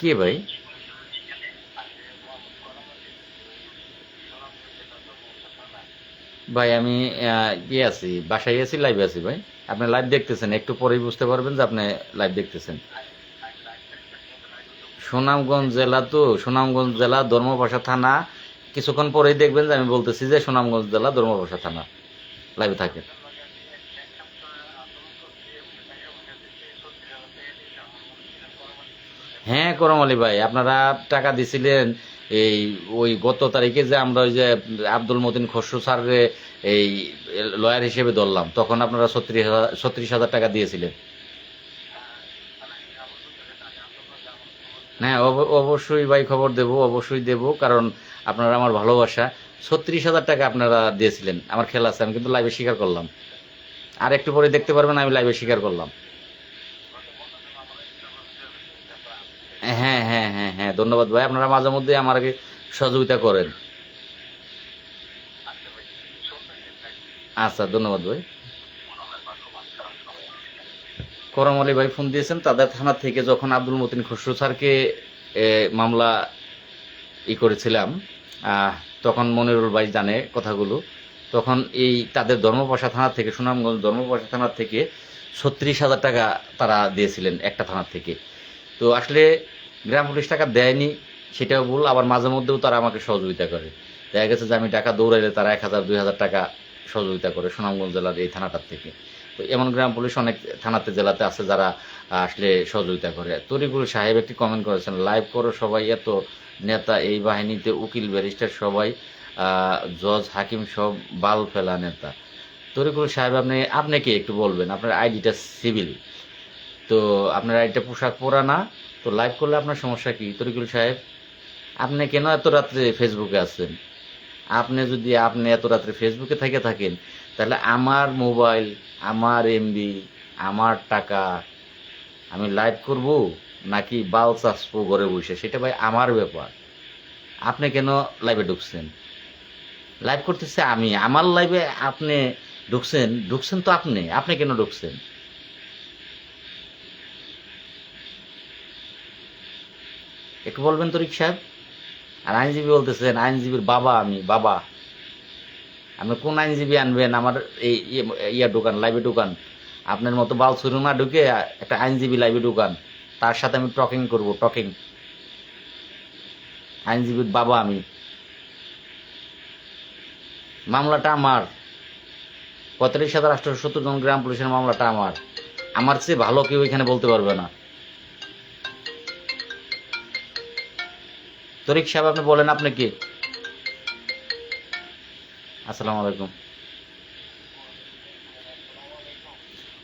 কে ভাই? ভাই আমি আছি, বাসায় আছি, লাইভে আছি ভাই। আপনি লাইভ দেখতেছেন, একটু পরেই বুঝতে পারবেন যে আপনি লাইভ দেখতেছেন। সুনামগঞ্জ জেলা, তো সুনামগঞ্জ জেলা ধর্মপাশা থানা, কিছুক্ষণ পরেই দেখবেন যে আমি বলতেছি যে সুনামগঞ্জ জেলা ধর্মপাশা থানা, লাইভে থাকেন। হ্যাঁ করম আলী ভাই, আপনারা টাকা দিছিলেন, এই ওই গত তারিখে যে আমরা ওই যে আব্দুল মতিন খসরু স্যারের এই লয়ার হিসেবে ধরলাম, তখন আপনারা 36,000 টাকা দিয়েছিলেন। হ্যাঁ, অবশ্যই ভাই খবর দেব, অবশ্যই দেব, কারণ আপনারা আমার ভালোবাসা। 36,000 টাকা আপনারা দিয়েছিলেন, আমার খেয়াল আছে, আমি কিন্তু লাইভে স্বীকার করলাম। আর একটু পরে দেখতে পারবেন আমি লাইভে স্বীকার করলাম। হ্যাঁ হ্যাঁ হ্যাঁ হ্যাঁ, ধন্যবাদ ভাই, আপনারা মাঝে মধ্যে আমাকে সহযোগিতা করেন। আচ্ছা, ধন্যবাদ ভাই। করম আলী ভাই ফোন দিয়েছেন তাদের থানা থেকে, যখন আব্দুল মতিন খসরু স্যারকে মামলা করেছিলাম, আহ, তখন মনিরুল ভাই জানে কথাগুলো। তখন এই তাদের ধর্মপাশা থানা থেকে, সুনামগঞ্জ ধর্মপাশা থানা থেকে 36,000 টাকা তারা দিয়েছিলেন একটা থানার থেকে। তো আসলে গ্রাম পুলিশ টাকা দেয়নি সেটাও ভুল, আবার মাঝে মধ্যেও তারা আমাকে সহযোগিতা করে। দেখা গেছে যে আমি টাকা দৌড়াইলে তারা 1,000 2,000 টাকা সহযোগিতা করে সুনামগঞ্জ জেলার এই থানাটার থেকে। তো এমন গ্রাম পুলিশ অনেক থানাতে জেলাতে আছে যারা আসলে সহযোগিতা করে। তরিকুল সাহেব একটি কমেন্ট করেছেন, লাইভ করো সবাই, এত নেতা এই বাহিনীতে, উকিল ব্যারিস্টার সবাই, জজ হাকিম সব বাল ফেলা নেতা। তরিকুল সাহেব আপনি আপনি কি একটু বলবেন, আপনার আইডিটা সিভিল, তো আপনার আইডিটা পোশাক পরা না, তো লাইভ করলে আপনার সমস্যা কি তরিকুল সাহেব? আপনি কেন এত রাত্রে ফেসবুকে আছেন? আপনি এত রাত্রে ফেসবুকে থেকে থাকেন, তাহলে আমার মোবাইল, আমার এমবি, আমার টাকা আমি লাইভ করব নাকি বাল চাষবো ঘরে বসে, সেটা ভাই আমার ব্যাপার। আপনি কেন লাইভে ঢুকছেন? লাইভ করতেছে আমি, আমার লাইভে আপনি ঢুকছেন? ঢুকছেন তো আপনি, আপনি কেন ঢুকছেন? একটু বলবেন তরিক সাহেব। আর আইনজীবী বলতেছেন, আইনজীবীর বাবা আমি, বাবা। আপনি কোন আইনজীবী আনবেন আমার এই ইয়া ঢুকান, লাইভে ঢুকান? আপনার মতো বাল ছুরু না ঢুকে একটা আইনজীবী লাইভে ঢুকান, তার সাথে আমি টকিং করব, টকিং। আইনজীবীর বাবা আমি। মামলাটা আমার, 35,870 জন গ্রাম পুলিশের মামলাটা আমার। আমার চেয়ে ভালো কেউ এখানে বলতে পারবে না। তরিক সাহেব আপনি বলেন, আপনি কি? আসসালামু আলাইকুম।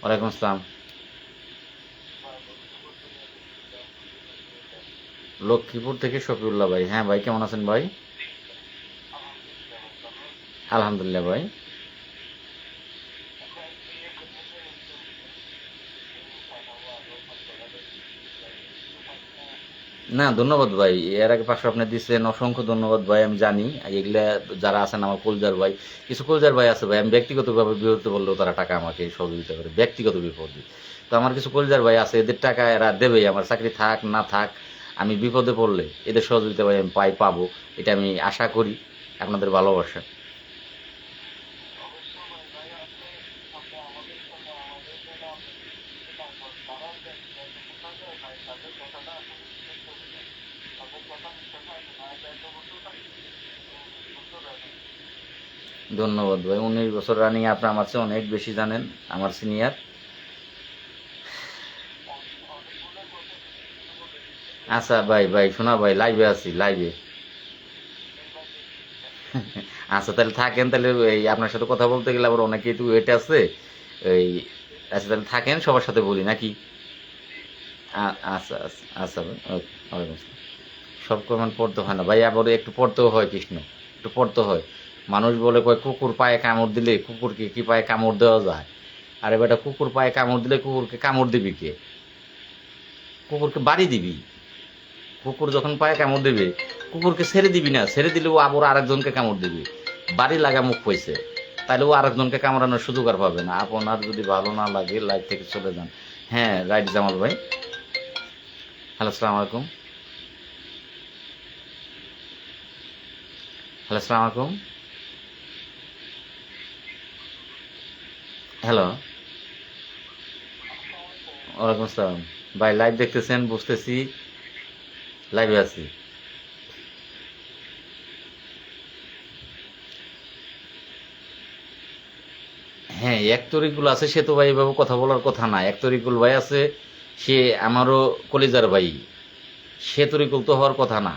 ওয়ালাইকুম আসসালাম। লক্ষ্মীপুর থেকে শফিউল্লাহ ভাই। হ্যাঁ ভাই, কেমন আছেন ভাই? আলহামদুলিল্লাহ ভাই। না, ধন্যবাদ ভাই, এর আগে 500 আপনি দিচ্ছেন, অসংখ্য ধন্যবাদ ভাই। আমি জানি এগুলা যারা আছেন আমার কলজার ভাই, কিছু কলজার ভাই আছে ভাই, আমি ব্যক্তিগতভাবে বিপদে বললেও তারা টাকা আমাকে সহযোগিতা করে, ব্যক্তিগত বিপদে। তো আমার কিছু কলজার ভাই আছে, এদের টাকা এরা দেবেই, আমার চাকরি থাক না থাক, আমি বিপদে পড়লে এদের সহযোগিতা ভাই আমি পাবো, এটা আমি আশা করি। আপনাদের ভালোবাসা। ধন্যবাদ ভাই, 19 বছর রানিং, আপনি আমার চেয়ে অনেক বেশি জানেন, আমার সিনিয়র। আচ্ছা ভাই, ভাই শোনা ভাই, লাইভে আছি, লাইভে। আচ্ছা তাহলে থাকেন, তাহলে এই আপনার সাথে কথা বলতে গেলে আবার অনেকেই তো ওয়েটে আছে এই। আচ্ছা তাহলে থাকেন, সবার সাথে বলি নাকি? আচ্ছা আচ্ছা আচ্ছা ভাই, ওকে, ওয়ালাইকুম আসসালাম। সব কমেন্ট পড়তে হয় না ভাই, আবার একটু পড়তেও হয় কৃষ্ণ, একটু পড়তে হয়। মানুষ বলে কয় কুকুর পায়ে কামড় দিলে কুকুরকে কি পায়ে কামড় দেওয়া যায়? আরে বেটা, কুকুর পায়ে কামড় দিলে কুকুরকে কামড় দিবি কে? কুকুরকে বাড়ি দিবি। কুকুর যখন পায়ে কামড় দেবে, কুকুরকে ছেড়ে দিবি না, ছেড়ে দিলে ও আবার আরেকজনকে কামড় দিবি। বাড়ি লাগা মুখ হয়েছে, তাহলে ও আরেকজনকে কামড়ানোর সুযোগ আর পাবে না। আপনার যদি ভালো না লাগে লাইফ থেকে চলে যান। হ্যাঁ রাইট জামাল ভাই। হ্যালো, আসসালামু আলাইকুম। হ্যালো, আসসালামু আলাইকুম। হ্যালো। ওয়ালাইকুম আসসালাম। ভাই লাইভ দেখতেছেন বুঝতেছি, লাইভে আছি। হ্যাঁ, এক তরিকুল আছে, সে তো ভাই এভাবে কথা বলার কথা না। এক তরিকুল ভাই আছে, সে আমারও কলিজার ভাই, সে তরিকুল তো হওয়ার কথা না।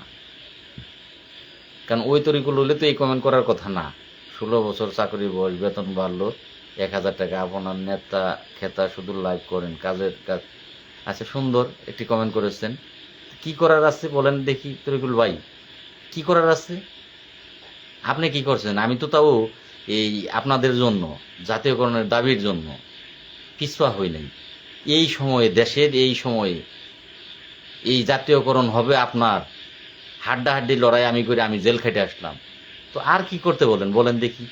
কারণ ওই তরিকুল হলে তো এই কমেন্ট করার কথা না। 16 বছর চাকরির বয়স, বেতন বাড়লো 1000 টাকা, আপনার নেতা খেতা শুধু লাইভ করেন, কাজের কাজ। আচ্ছা, সুন্দর একটি কমেন্ট করেছেন। কি করার আছে বলেন দেখি তরিকুল ভাই, কি করার আছে? আপনি কি করছেন? আমি তো তাও এই আপনাদের জন্য, জাতীয়করণের দাবির জন্য পিছপা হই নাই। এই সময়ে, দেশের এই সময়ে এই জাতীয়করণ হবে আপনার, হাড্ডাহাড্ডি লড়াই আমি করে আমি জেল খেটে আসলাম। তো আর কি করতে বলেন, বলেন দেখি।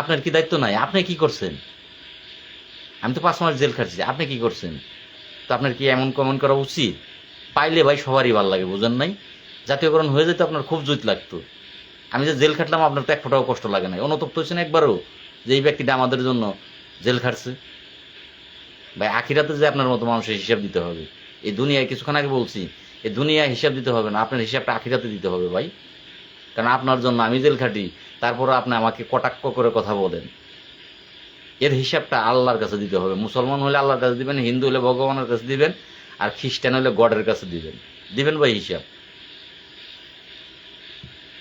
আপনার কি দায়িত্ব নাই? আপনি কি করছেন? আমি তো 5 মাস জেল খাটছি, আপনি কি করছেন? তো আপনার কি এমন কমেন্ট করা উচিত? পাইলে ভাই সবারই ভালো লাগে, বুঝেন নাই? জাতীয়করণ হয়ে যেতে আপনার খুব জুত লাগতো। আমি যে জেল খাটলাম আপনার তো এক ফোঁটাও কষ্ট লাগে নাই, অনুতপ্ত হয়েছেন একবারও যে এই ব্যক্তিটা আমাদের জন্য জেল খাটছে? ভাই আখিরাতে যে আপনার মতো মানুষের হিসাব দিতে হবে। এই দুনিয়ায় কিছুক্ষণ আগে বলছি, এই দুনিয়ায় হিসাব দিতে হবে না, আপনার হিসাবটা আখিরাতে দিতে হবে ভাই। কারণ আপনার জন্য আমি জেল খাটি, তারপরে আপনি আমাকে কটাক্ষ করে কথা বলেন। এর হিসাবটা আল্লাহর কাছে দিতে হবে। মুসলমান হলে আল্লাহর কাছে দিবেন, হিন্দু হলে ভগবানের কাছে দিবেন, আর খ্রিস্টান হলে গডের কাছে দিবেন। দিবেন ভাই হিসাব।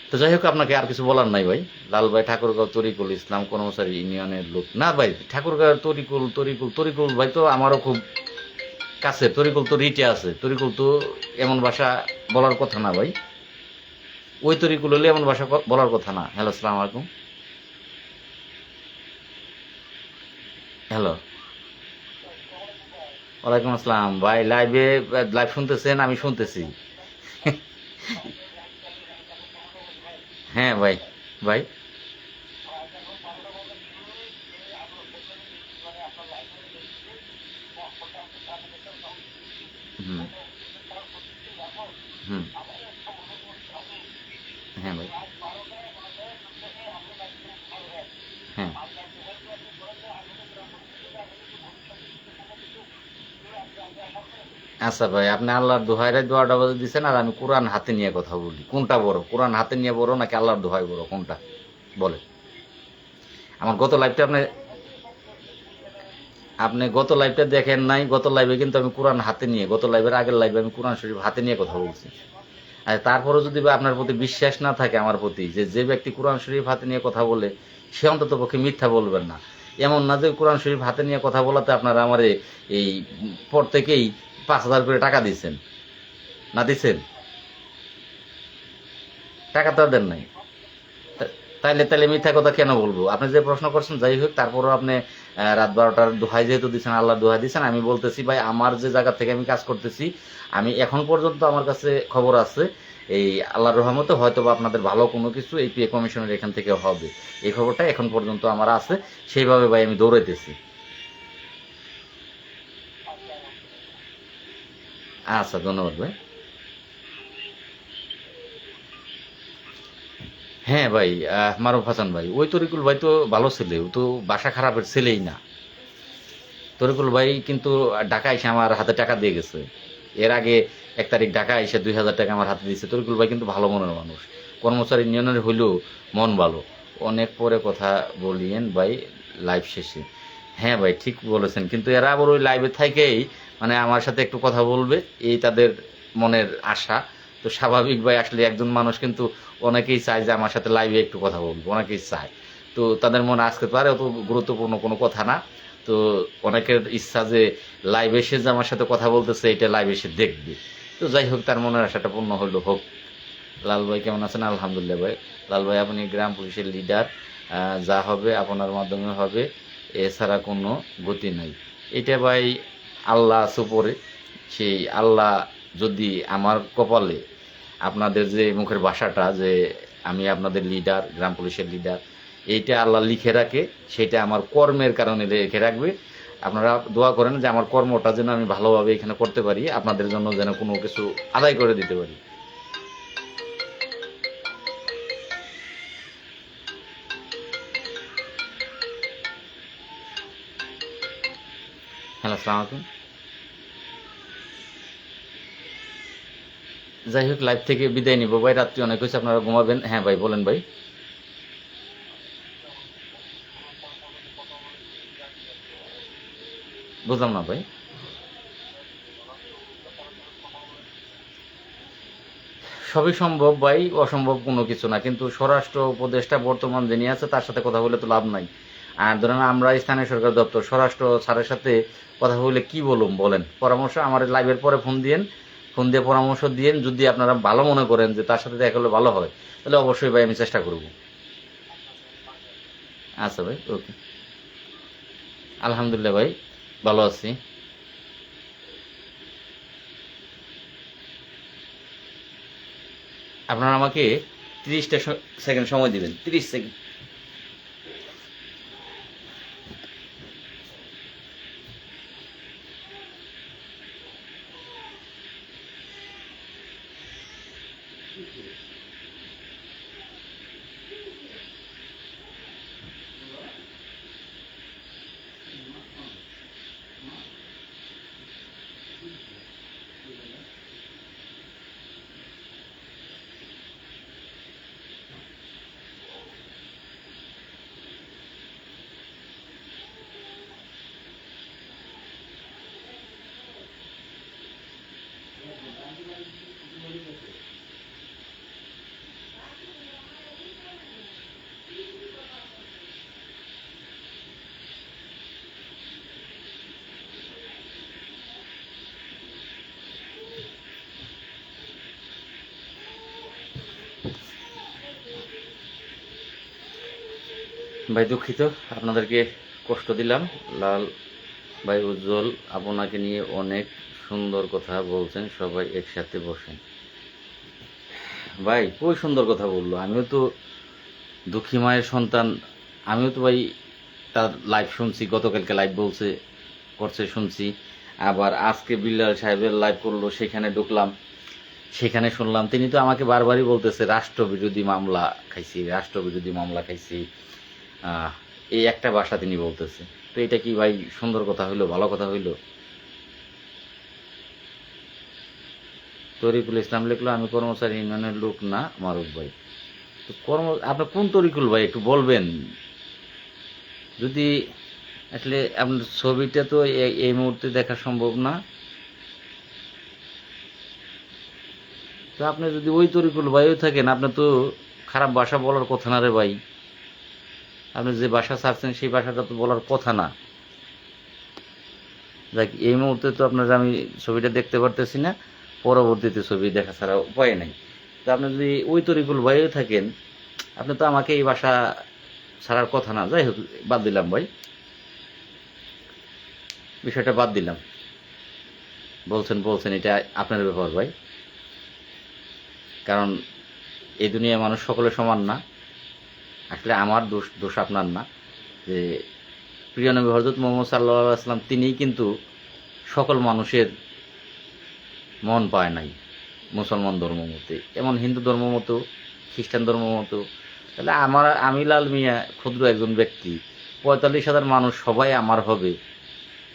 তো যাই হোক, আপনাকে আর কিছু বলার নাই ভাই। লাল ভাই ঠাকুরগাঁও তরিকুল ইসলাম কর্মচারী ইউনিয়নের লোক না ভাই। ঠাকুরগাঁও তরিকুল তরিকুল তরিকুল ভাই তো আমারও খুব কাছে। তরিকুল তো রিটে আছে, তরিকুল তো এমন ভাষা বলার কথা না ভাই। ওই তরিকুল হলে এমন ভাষা বলার কথা না। হ্যালো, আসসালামু আলাইকুম। হ্যালো, ওয়ালাইকুম আসসালাম ভাই। লাইভ শুনতেছেন? আমি শুনতেছি। হ্যাঁ ভাই। ভাই, হুম হুম, হ্যাঁ ভাই, হ্যাঁ। আচ্ছা ভাই, আপনি আল্লাহর দোহাইরে দোয়াটা বলে দিচ্ছেন, আর আমি কোরআন হাতে নিয়ে কথা বলি। কোনটা বড়, কোরআন হাতে নিয়ে বড় নাকি আল্লাহর দোহাই বড়, কোনটা বলে? আমার গত লাইভটা আপনি আপনি গত লাইভটা দেখেন নাই? গত লাইভে কিন্তু আমি কোরআন হাতে নিয়ে, গত লাইভের আগের লাইভে আমি কোরআন শরীফ হাতে নিয়ে কথা বলছি। আর তারপরেও যদি বা আপনার প্রতি বিশ্বাস না থাকে আমার প্রতি, যে যে ব্যক্তি কোরআন শরীফ হাতে নিয়ে কথা বলে সে অন্তত পক্ষে মিথ্যা বলবেন না। এমন না যে কোরআন শরীফ হাতে নিয়ে কথা বলাতে আপনারা আমার এই পর থেকেই 5,000 করে টাকা দিচ্ছেন। না দিচ্ছেন? টাকা তো আর দেন নাই। তাইলে তাইলে মিথ্যা কথা কেন বলবো? আপনি যে প্রশ্ন করছেন যাই হোক, তারপরও আপনি রাত 12টার দোহাই যেহেতু দিচ্ছেন, আল্লাহর দোহাই দিচ্ছেন, আমি বলতেছি ভাই, আমার যে জায়গা থেকে আমি কাজ করতেছি, আমি এখন পর্যন্ত আমার কাছে খবর আছে, এই আল্লাহর রহমতে হয়তো বা আপনাদের ভালো কোনো কিছু এই পে কমিশনের এখান থেকে হবে। এই খবরটা এখন পর্যন্ত আমার আছে, সেইভাবে ভাই আমি দৌড়াইতেছি। আচ্ছা, ধন্যবাদ ভাই। হ্যাঁ ভাই, মারুফ হাসান ভাই, ওই তরিকুল ভাই তো ভালো ছেলে, ও তো বাসা খারাপের ছেলেই না। তরিকুল ভাই কিন্তু ঢাকা এসে আমার হাতে টাকা দিয়ে গেছে। এর আগে 1 তারিখ ঢাকা এসে 2,000 টাকা আমার হাতে দিয়েছে। তরিকুল ভাই কিন্তু ভালো মনের মানুষ। কর্মচারী ইউনিয়নের হইলেও মন ভালো। অনেক পরে কথা বলিয়েন ভাই লাইভ শেষে। হ্যাঁ ভাই, ঠিক বলেছেন। কিন্তু এরা আবার ওই লাইভে থেকেই মানে আমার সাথে একটু কথা বলবে, এই তাদের মনের আশা। তো স্বাভাবিক ভাই, আসলে একজন মানুষ কিন্তু অনেকেই চায় যে আমার সাথে লাইভে একটু কথা বলবো, অনেকেই চায়। তো তাদের মনে আসতে পারে, অত গুরুত্বপূর্ণ কোনো কথা না। তো অনেকের ইচ্ছা যে লাইভ এসে যে আমার সাথে কথা বলতেছে এটা লাইভ এসে দেখবে। তো যাই হোক, তার মনের আশাটা পূর্ণ হলো, হোক। লাল ভাই কেমন আছেন? আলহামদুলিল্লাহ ভাই। লাল ভাই, আপনি গ্রাম পুলিশের লিডার, যা হবে আপনার মাধ্যমে হবে, এছাড়া কোনো গতি নাই। এটা ভাই আল্লাহ আছে উপরে। সেই আল্লাহ যদি আমার কপালে আপনাদের যে মুখের ভাষাটা যে আমি আপনাদের লিডার, গ্রাম পুলিশের লিডার, এইটা আল্লাহ লিখে রাখে, সেটা আমার কর্মের কারণে লিখে রাখবে। আপনারা দোয়া করেন যে আমার কর্মটা যেন আমি ভালোভাবে এখানে করতে পারি, আপনাদের জন্য যেন কোনো কিছু আদায় করে দিতে পারি। হ্যালো, আসসালামু আলাইকুম। যাই হোক, লাইভ থেকে বিদায় নিব ভাই, রাত্রি অনেক হয়েছে, আপনারা ঘুমাবেন। হ্যাঁ ভাই, বলেন ভাই। বুঝলাম না ভাই। সবই সম্ভব ভাই, অসম্ভব কোনো কিছু না, কিন্তু স্বরাষ্ট্র উপদেষ্টা বর্তমান যিনি আছে তার সাথে কথা বলে তো লাভ নাই। আর ধরেন আমরা স্থানীয় সরকার দপ্তর স্বরাষ্ট্র স্যারের সাথে কথা বলে কি বলুম বলেন, পরামর্শ আমার লাইভের পরে ফোন দিয়েন, ফোন দিয়ে পরামর্শ দিয়েন, যদি আপনারা ভালো মনে করেন যে তার সাথে দেখা হলে ভালো হয় তাহলে অবশ্যই ভাই আমি চেষ্টা করব। আচ্ছা ভাই, ওকে। আলহামদুলিল্লাহ ভাই, ভালো আছি। আপনারা আমাকে 30টা সেকেন্ড সময় দিবেন, 30 সেকেন্ড। ভাই দুঃখিত, আপনাদেরকে কষ্ট দিলাম। লাল ভাই, উজ্জ্বল আপনাকে নিয়ে অনেক সুন্দর কথা বলছেন, সবাই একসাথে বসেন। ভাই কই সুন্দর কথা বললো, আমিও তো দুঃখী মায়ের সন্তান, আমিও তো ভাই তার লাইভ শুনছি, গতকালকে লাইভ বলছে করছে শুনছি, আবার আজকে বিল্লাল সাহেবের লাইভ করলো, সেখানে ঢুকলাম, সেখানে শুনলাম তিনি তো আমাকে বারবারই বলতেছে রাষ্ট্রবিরোধী মামলা খাইছি, রাষ্ট্রবিরোধী মামলা খাইছি। এই একটা ভাষা তিনি বলতেছে, তো এটা কি ভাই সুন্দর কথা হইলো, ভালো কথা হইলো? তরিকুল ইসলাম লিখলো, আমি কর্মচারী ইউনিয়নের লোক না মারুফ ভাই। তো আপনার কোন তরিকুল ভাই একটু বলবেন যদি, আসলে আপনার ছবিটা তো এই মুহূর্তে দেখা সম্ভব না। তো আপনি যদি ওই তরিকুল ভাইও থাকেন, আপনি তো খারাপ ভাষা বলার কথা না রে ভাই, আপনি যে ভাষা ছাড়ছেন সেই ভাষাটা তো বলার কথা না। দেখ এই মুহূর্তে তো আপনার আমি ছবিটা দেখতে পারতেছি না, পরবর্তীতে ছবি দেখা ছাড়া উপায় নেই। তো আপনি যদি ওই তরিকুল ভাইও থাকেন, আপনি তো আমাকে এই ভাষা ছাড়ার কথা না। যাই হোক, বাদ দিলাম ভাই, বিষয়টা বাদ দিলাম। বলছেন বলছেন, এটা আপনার ব্যাপার ভাই, কারণ এই দুনিয়ায় মানুষ সকলে সমান না। আসলে আমার দোষ দোষ আপনার না, যে প্রিয় নবী হযরত মুহাম্মদ সাল্লাল্লাহু আলাইহি ওয়াসাল্লাম তিনিই কিন্তু সকল মানুষের মন পায় নাই। মুসলমান ধর্ম মতে, এমন হিন্দু ধর্ম মতো, খ্রিস্টান ধর্ম মতো, তাহলে আমি লাল মিয়া ক্ষুদ্র একজন ব্যক্তি, 45,000 মানুষ সবাই আমার হবে,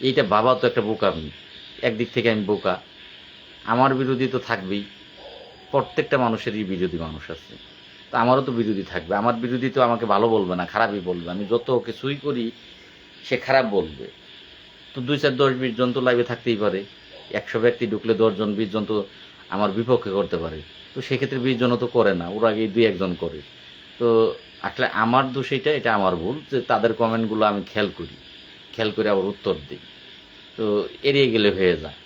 এইটা ভাবা তো একটা বোকামি। একদিক থেকে আমি বোকা, আমার বিরোধী তো থাকবেই, প্রত্যেকটা মানুষেরই বিরোধী মানুষ আছে, তো আমারও তো বিরোধী থাকবে। আমার বিরোধী তো আমাকে ভালো বলবে না, খারাপই বলবে। আমি যত কিছুই করি সে খারাপ বলবে। তো 2, 4, 10, 20 জন তো লাইভে থাকতেই পারে, 100 ব্যক্তি ঢুকলে 10 জন 20 জন তো আমার বিপক্ষে করতে পারে। তো সেক্ষেত্রে 20 জনও তো করে না, ওরা আগে 2-1 জন করে। তো আসলে আমার দোষ এটা আমার ভুল, যে তাদের কমেন্টগুলো আমি খেয়াল করি, খেয়াল করে আবার উত্তর দিই, তো এড়িয়ে গেলে হয়ে যায়।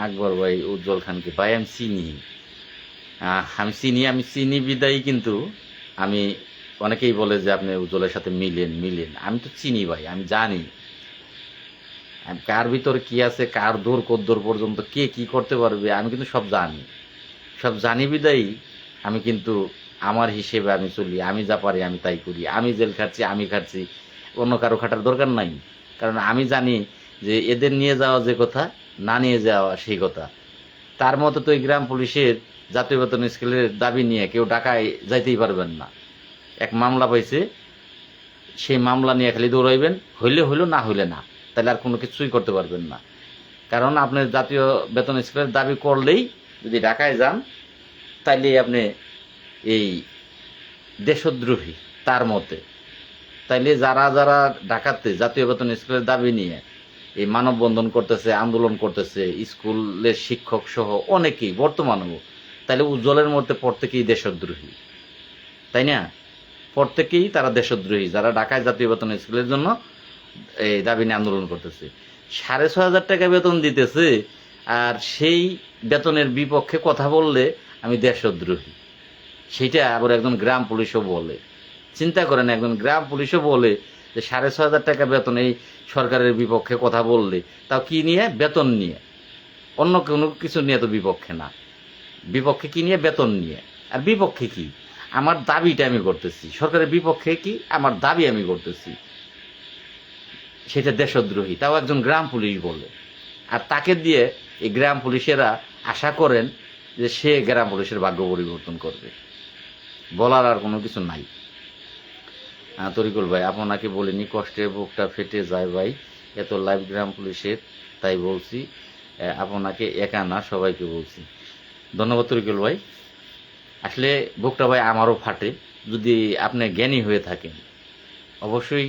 আকবর ভাই, উজ্জ্বল খানকে ভাই আমি চিনি, আমি চিনি বিদায়ী, কিন্তু আমি, অনেকেই বলে যে আপনি উজ্জ্বলের সাথে মিলেন মিলেন, আমি তো চিনি ভাই, আমি জানি কার ভিতরে কি আছে, কার দূর কদ্দূর পর্যন্ত কে কি করতে পারবে, আমি কিন্তু সব জানি। সব জানি বিদায়ী আমি কিন্তু আমার হিসেবে আমি চলি, আমি যা পারি আমি তাই করি। আমি জেল খাচ্ছি, আমি খাচ্ছি, অন্য কারো খাটার দরকার নাই। কারণ আমি জানি যে এদের নিয়ে যাওয়া যে কথা, না নিয়ে যাওয়া সেই কথা। তার মতো তো এই গ্রাম পুলিশের জাতীয় বেতন স্কেলের দাবি নিয়ে কেউ ঢাকায় যাইতেই পারবেন না। এক মামলা পাইছে, সেই মামলা নিয়ে খালি দৌড়াইবেন, হইলে হইল, না হইলে না, তাহলে আর কোনো কিছুই করতে পারবেন না। কারণ আপনি জাতীয় বেতন স্কেলের দাবি করলেই যদি ঢাকায় যান, তাইলে আপনি এই দেশদ্রোহী তার মতে। তাইলে যারা যারা ঢাকাতে জাতীয় বেতন স্কেলের দাবি নিয়ে এই মানববন্ধন করতেছে, আন্দোলন করতেছে, স্কুলের শিক্ষক সহ অনেকেই বর্তমানেও, তাহলে উজ্জ্বলের মধ্যে প্রত্যেকেই দেশদ্রোহী, তাই না? প্রত্যেকেই তারা দেশদ্রোহী, যারা ঢাকায় জাতীয় বেতন স্কুলের জন্য এই দাবি নিয়ে আন্দোলন করতেছে। 6,500 টাকা বেতন দিতেছে, আর সেই বেতনের বিপক্ষে কথা বললে আমি দেশদ্রোহী, সেইটা আবার একজন গ্রাম পুলিশও বলে। চিন্তা করেন, একজন গ্রাম পুলিশও বলে যে 6,500 টাকা বেতন এই সরকারের বিপক্ষে কথা বললে, তাও কি নিয়ে? বেতন নিয়ে, অন্য কোনো কিছু নিয়ে তো বিপক্ষে না। বিপক্ষে কি নিয়ে? বেতন নিয়ে। আর বিপক্ষে কি? আমার দাবিটা আমি করতেছি। সরকারের বিপক্ষে কি? আমার দাবি আমি করতেছি, সেটা দেশদ্রোহী, তাও একজন গ্রাম পুলিশ বলে। আর তাকে দিয়ে এই গ্রাম পুলিশেরা আশা করেন যে সে গ্রাম পুলিশের ভাগ্য পরিবর্তন করবে। বলার আর কোনো কিছু নাই। তরিকুল ভাই, আপনাকে বলিনি, কষ্টে বুকটা ফেটে যায় ভাই, এত লাইভ গ্রাম পুলিশের, তাই বলছি। আপনাকে একা না, সবাইকে বলছি। ধন্যবাদ তরিকুল ভাই। আসলে বুকটা ভাই আমারও ফাটে। যদি আপনি জ্ঞানী হয়ে থাকেন, অবশ্যই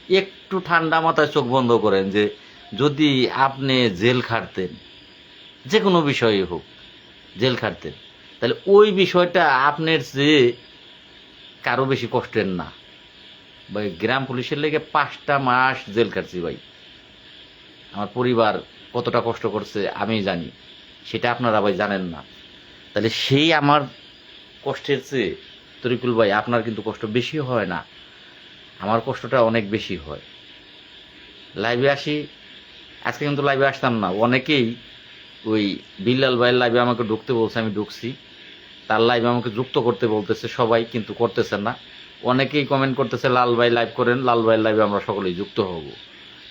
একটু ঠান্ডা মাথায় চোখ বন্ধ করেন যে যদি আপনি জেল খাটতেন, যে কোনো বিষয়ে হোক জেল খাটতেন, তাহলে ওই বিষয়টা আপনার চেয়ে কারো বেশি কষ্টের না ভাই। গ্রাম পুলিশের লেগে 5টা মাস জেল কাটছি ভাই। আমার পরিবার কতটা কষ্ট করছে আমি জানি, সেটা আপনারা ভাই জানেন না। তাহলে সেই আমার কষ্টের চেয়ে তরিকুল ভাই আপনার কিন্তু কষ্ট বেশি হয় না, আমার কষ্টটা অনেক বেশি হয়। লাইভে আসি, আজকে কিন্তু লাইভে আসতাম না। অনেকেই ওই বিল্লাল ভাইয়ের লাইভে আমাকে ঢুকতে বলছে, আমি ঢুকছি। তার লাইভে আমাকে যুক্ত করতে বলতেছে সবাই, কিন্তু করতেছে না। অনেকেই কমেন্ট করতেছে লাল ভাই লাইভ করেন, লাল ভাইয়ের লাইভে আমরা সকলেই যুক্ত হব।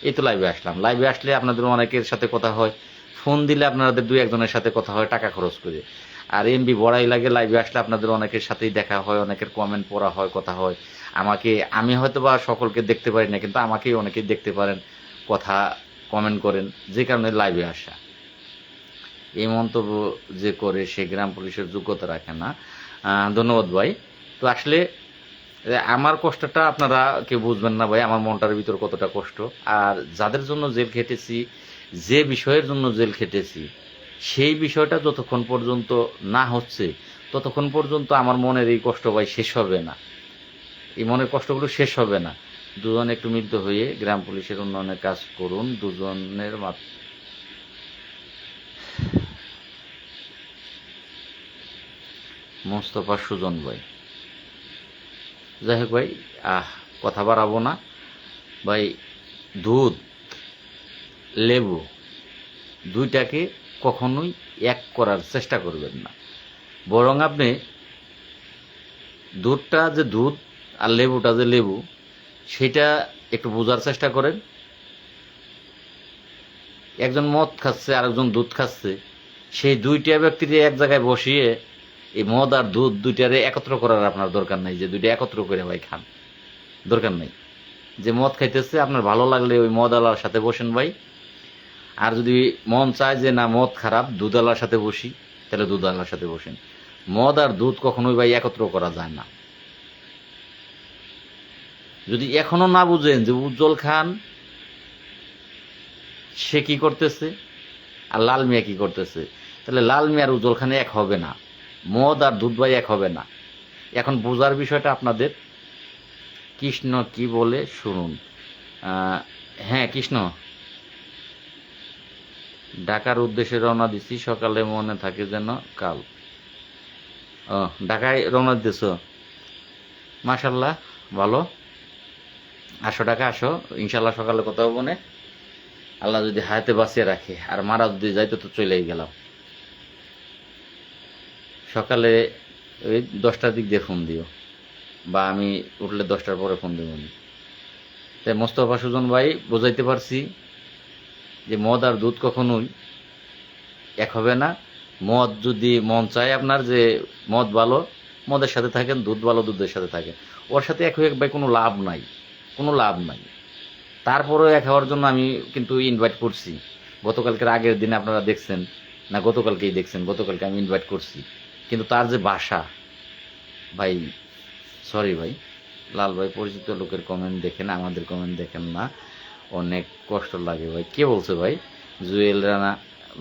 এই তো লাইভে আসলাম। লাইভে আসলে আপনাদের অনেকের সাথে কথা হয়, ফোন দিলে আপনাদের 2-1 জনের সাথে কথা হয় টাকা খরচ করে। আর এমবি বড়াই লাগে, লাইভে আসলে আপনাদের অনেকের সাথেই দেখা হয়, অনেকের কমেন্ট পড়া হয়, কথা হয়। আমি হয়তো বা সকলকে দেখতে পারি না, কিন্তু আমাকেই অনেকেই দেখতে পারেন, কথা কমেন্ট করেন, যে কারণে লাইভে আসা। এই মন্তব্য যে করে সে গ্রাম পুলিশের যোগ্যতা রাখে না। ধন্যবাদ ভাই। তো আসলে আমার কষ্টটা আপনারা কেউ বুঝবেন না ভাই, আমার মনটার ভিতর কতটা কষ্ট। আর যাদের জন্য জেল খেটেছি, যে বিষয়ের জন্য জেল খেটেছি, সেই বিষয়টা যতক্ষণ পর্যন্ত না হচ্ছে, ততক্ষণ পর্যন্ত আমার মনের এই কষ্ট ভাই শেষ হবে না, এই মনের কষ্টগুলো শেষ হবে না। দুজন একটু মিলিত হয়ে গ্রাম পুলিশের উন্নয়নের কাজ করুন। দুজনের মোস্তফা সুজন ভাই, যাই হোক ভাই, কথা বাড়াবো না ভাই। দুধ, লেবু, দুইটাকে কখনোই এক করার চেষ্টা করবেন না। বরং আপনি দুধটা যে দুধ আর লেবুটা যে লেবু, সেটা একটু বোঝার চেষ্টা করেন। একজন মদ খাচ্ছে, আরেকজন দুধ খাচ্ছে, সেই দুইটা ব্যক্তিকে এক জায়গায় বসিয়ে এই মদ আর দুধ দুইটারে একত্র করার আপনার দরকার নাই, যে দুইটা একত্র করে ভাই খান, দরকার নেই। যে মদ খাইতেছে, আপনার ভালো লাগলে ওই মদ আলার সাথে বসেন ভাই। আর যদি মন চায় যে না মদ খারাপ, দুধ আলার সাথে বসি, তাহলে দুধ আলার সাথে বসেন। মদ আর দুধ কখনোই ভাই একত্র করা যায় না। যদি এখনো না বুঝেন যে উজ্জ্বল খান সে কি করতেছে আর লাল মিয়া কি করতেছে, তাহলে লাল মিয়া আর উজ্জ্বল খানে এক হবে না, মদ আর দুধ ভাই এক হবে না। এখন বোঝার বিষয়টা আপনাদের। কৃষ্ণ কি বলে শুনুন। হ্যাঁ কৃষ্ণ, ঢাকার উদ্দেশ্যে রওনা দিছি, সকালে মনে থাকে যেন কাল। ও, ঢাকায় রওনা দিতেছ, মাশাল্লাহ, ভালো। আসো ঢাকা আসো, ইনশাল্লাহ সকালে কথা হবো না, আল্লাহ যদি হায়াতে বাঁচিয়ে রাখে। আর মারা যদি যাইতো তো চলেই গেলাম। সকালে ওই 10টার দিক দিয়ে ফোন দিও, বা আমি উঠলে 10টার পরে ফোন দেবো। তাই মোস্তফা সুজন ভাই, বোঝাইতে পারছি যে মদ আর দুধ কখনোই এক হবে না। মদ যদি মন চায় আপনার যে মদ ভালো, মদের সাথে থাকেন, দুধ ভালো, দুধের সাথে থাকেন। ওর সাথে এক হয়ে ভাই কোনো লাভ নাই, কোনো লাভ নাই। তারপরেও এক হওয়ার জন্য আমি কিন্তু ইনভাইট করছি। গতকালকের আগের দিনে আপনারা দেখছেন না, গতকালকেই দেখছেন, গতকালকে আমি ইনভাইট করছি। কিন্তু তার যে বাসা ভাই, সরি ভাই, লাল ভাই পরিচিত লোকের কমেন্ট দেখেন, আমাদের কমেন্ট দেখেন না। অনেক কষ্ট লাগে ভাই। কে বলছে ভাই? জুয়েল রানা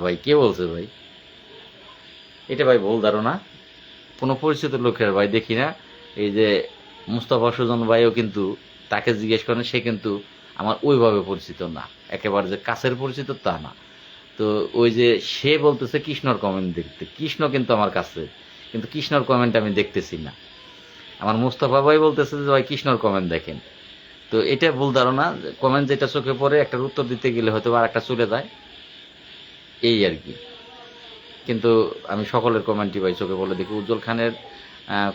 ভাই, কে বলছে ভাই? এটা ভাই ভুল ধারণা, কোনো পরিচিত লোকের ভাই দেখি না। এই যে মুস্তাফা সুজন ভাইও কিন্তু, তাকে জিজ্ঞেস করেন, সে কিন্তু আমার ওইভাবে পরিচিত না, একেবারে যে কাছের পরিচিত তা না। তো ওই যে সে বলতেছে কৃষ্ণর কমেন্ট দেখতে, কৃষ্ণ কিন্তু আমার কাছে, কিন্তু কৃষ্ণর কমেন্ট আমি দেখতেছি না। আমার মুস্তাফা ভাই বলতেছে যে ভাই কৃষ্ণর কমেন্ট দেখেন। তো এটা ভুল ধারণা, কমেন্ট যেটা চোখে পড়ে একটার উত্তর দিতে গেলে হয়তো আর একটা চলে যায়, এই আর কি। কিন্তু আমি সকলের কমেন্টই ভাই চোখে পড়লে দেখি। উজ্জ্বল খানের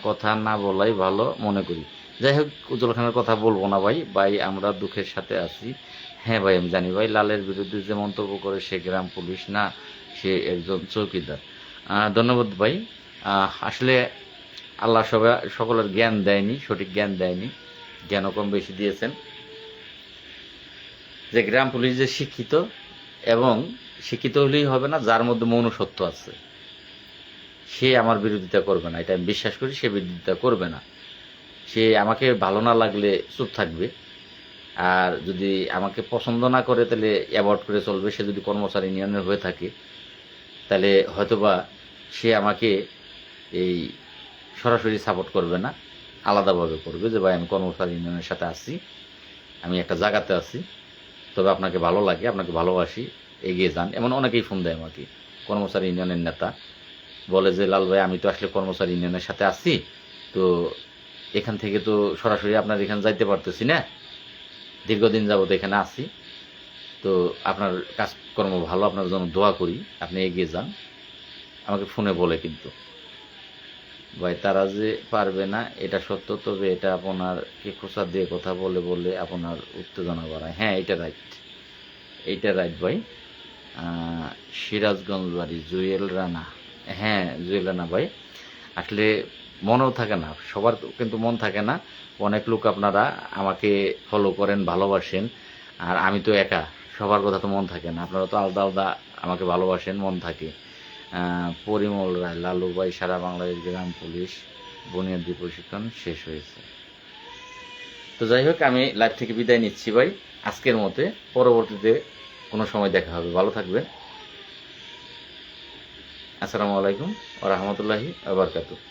কথা না বলাই ভালো মনে করি। যাই হোক, উজ্জ্বল খানের কথা বলবো না ভাই। ভাই আমরা দুঃখের সাথে আছি। হ্যাঁ ভাই, আমি জানি ভাই, লালের বিরুদ্ধে যে মন্তব্য করে সে গ্রাম পুলিশ না, সে একজন চৌকিদার। ধন্যবাদ ভাই। আসলে আল্লাহ সকলের জ্ঞান দেয়নি, সঠিক জ্ঞান দেয়নি, জ্ঞানও কম বেশি দিয়েছেন। যে গ্রাম পুলিশ যে শিক্ষিত, এবং শিক্ষিত হলেই হবে না, যার মধ্যে মনুষ্যত্ব আছে সে আমার বিরোধিতা করবে না, এটা আমি বিশ্বাস করি। সে বিরোধিতা করবে না, সে আমাকে ভালো না লাগলে চুপ থাকবে, আর যদি আমাকে পছন্দ না করে তাহলে অ্যাভয়েড করে চলবে। সে যদি কর্মচারী ইউনিয়নের হয়ে থাকে তাহলে হয়তোবা সে আমাকে এই সরাসরি সাপোর্ট করবে না, আলাদাভাবে করবে যে ভাই আমি কর্মচারী ইউনিয়নের সাথে আছি, আমি একটা জায়গাতে আছি, তবে আপনাকে ভালো লাগে, আপনাকে ভালোবাসি, এগিয়ে যান। এমন অনেকেই ফোন দেয় আমাকে, কর্মচারী ইউনিয়নের নেতা বলে যে লাল ভাই আমি তো আসলে কর্মচারী ইউনিয়নের সাথে আছি, তো এখান থেকে তো সরাসরি আপনার এখানে যাইতে পারতেছি না, দীর্ঘদিন যাবত এখানে আছি, তো আপনার কাজকর্ম ভালো, আপনার জন্য দোয়া করি, আপনি এগিয়ে যান। আমাকে ফোনে বলে কিন্তু ভাই তারা যে পারবে না এটা সত্য, তবে এটা আপনারকে খোঁচা দিয়ে কথা বলে বলে আপনার উত্তেজনা বাড়ায়। হ্যাঁ, এটা রাইট, এইটা রাইট ভাই। সিরাজগঞ্জ বাড়ি, জুয়েল রানা। হ্যাঁ, জুয়েল রানা ভাই, আসলে মনেও থাকে না, সবার কিন্তু মন থাকে না। অনেক লোক আপনারা আমাকে ফলো করেন, ভালোবাসেন, আর আমি তো একা, সবার কথা তো মন থাকে না। আপনারা তো আলাদা আলাদা আমাকে ভালোবাসেন, মন থাকে। পরিমল রায়, লালু ভাই সারা বাংলাদেশ গ্রাম পুলিশ বুনিয়াদী প্রশিক্ষণ শেষ হয়েছে। তো যাই হোক, আমি লাইভ থেকে বিদায় নিচ্ছি ভাই আজকের মতে। পরবর্তীতে কোনো সময় দেখা হবে, ভালো থাকবেন। আসসালামু আলাইকুম ওয়া রাহমাতুল্লাহি ওয়া বারাকাতুহু।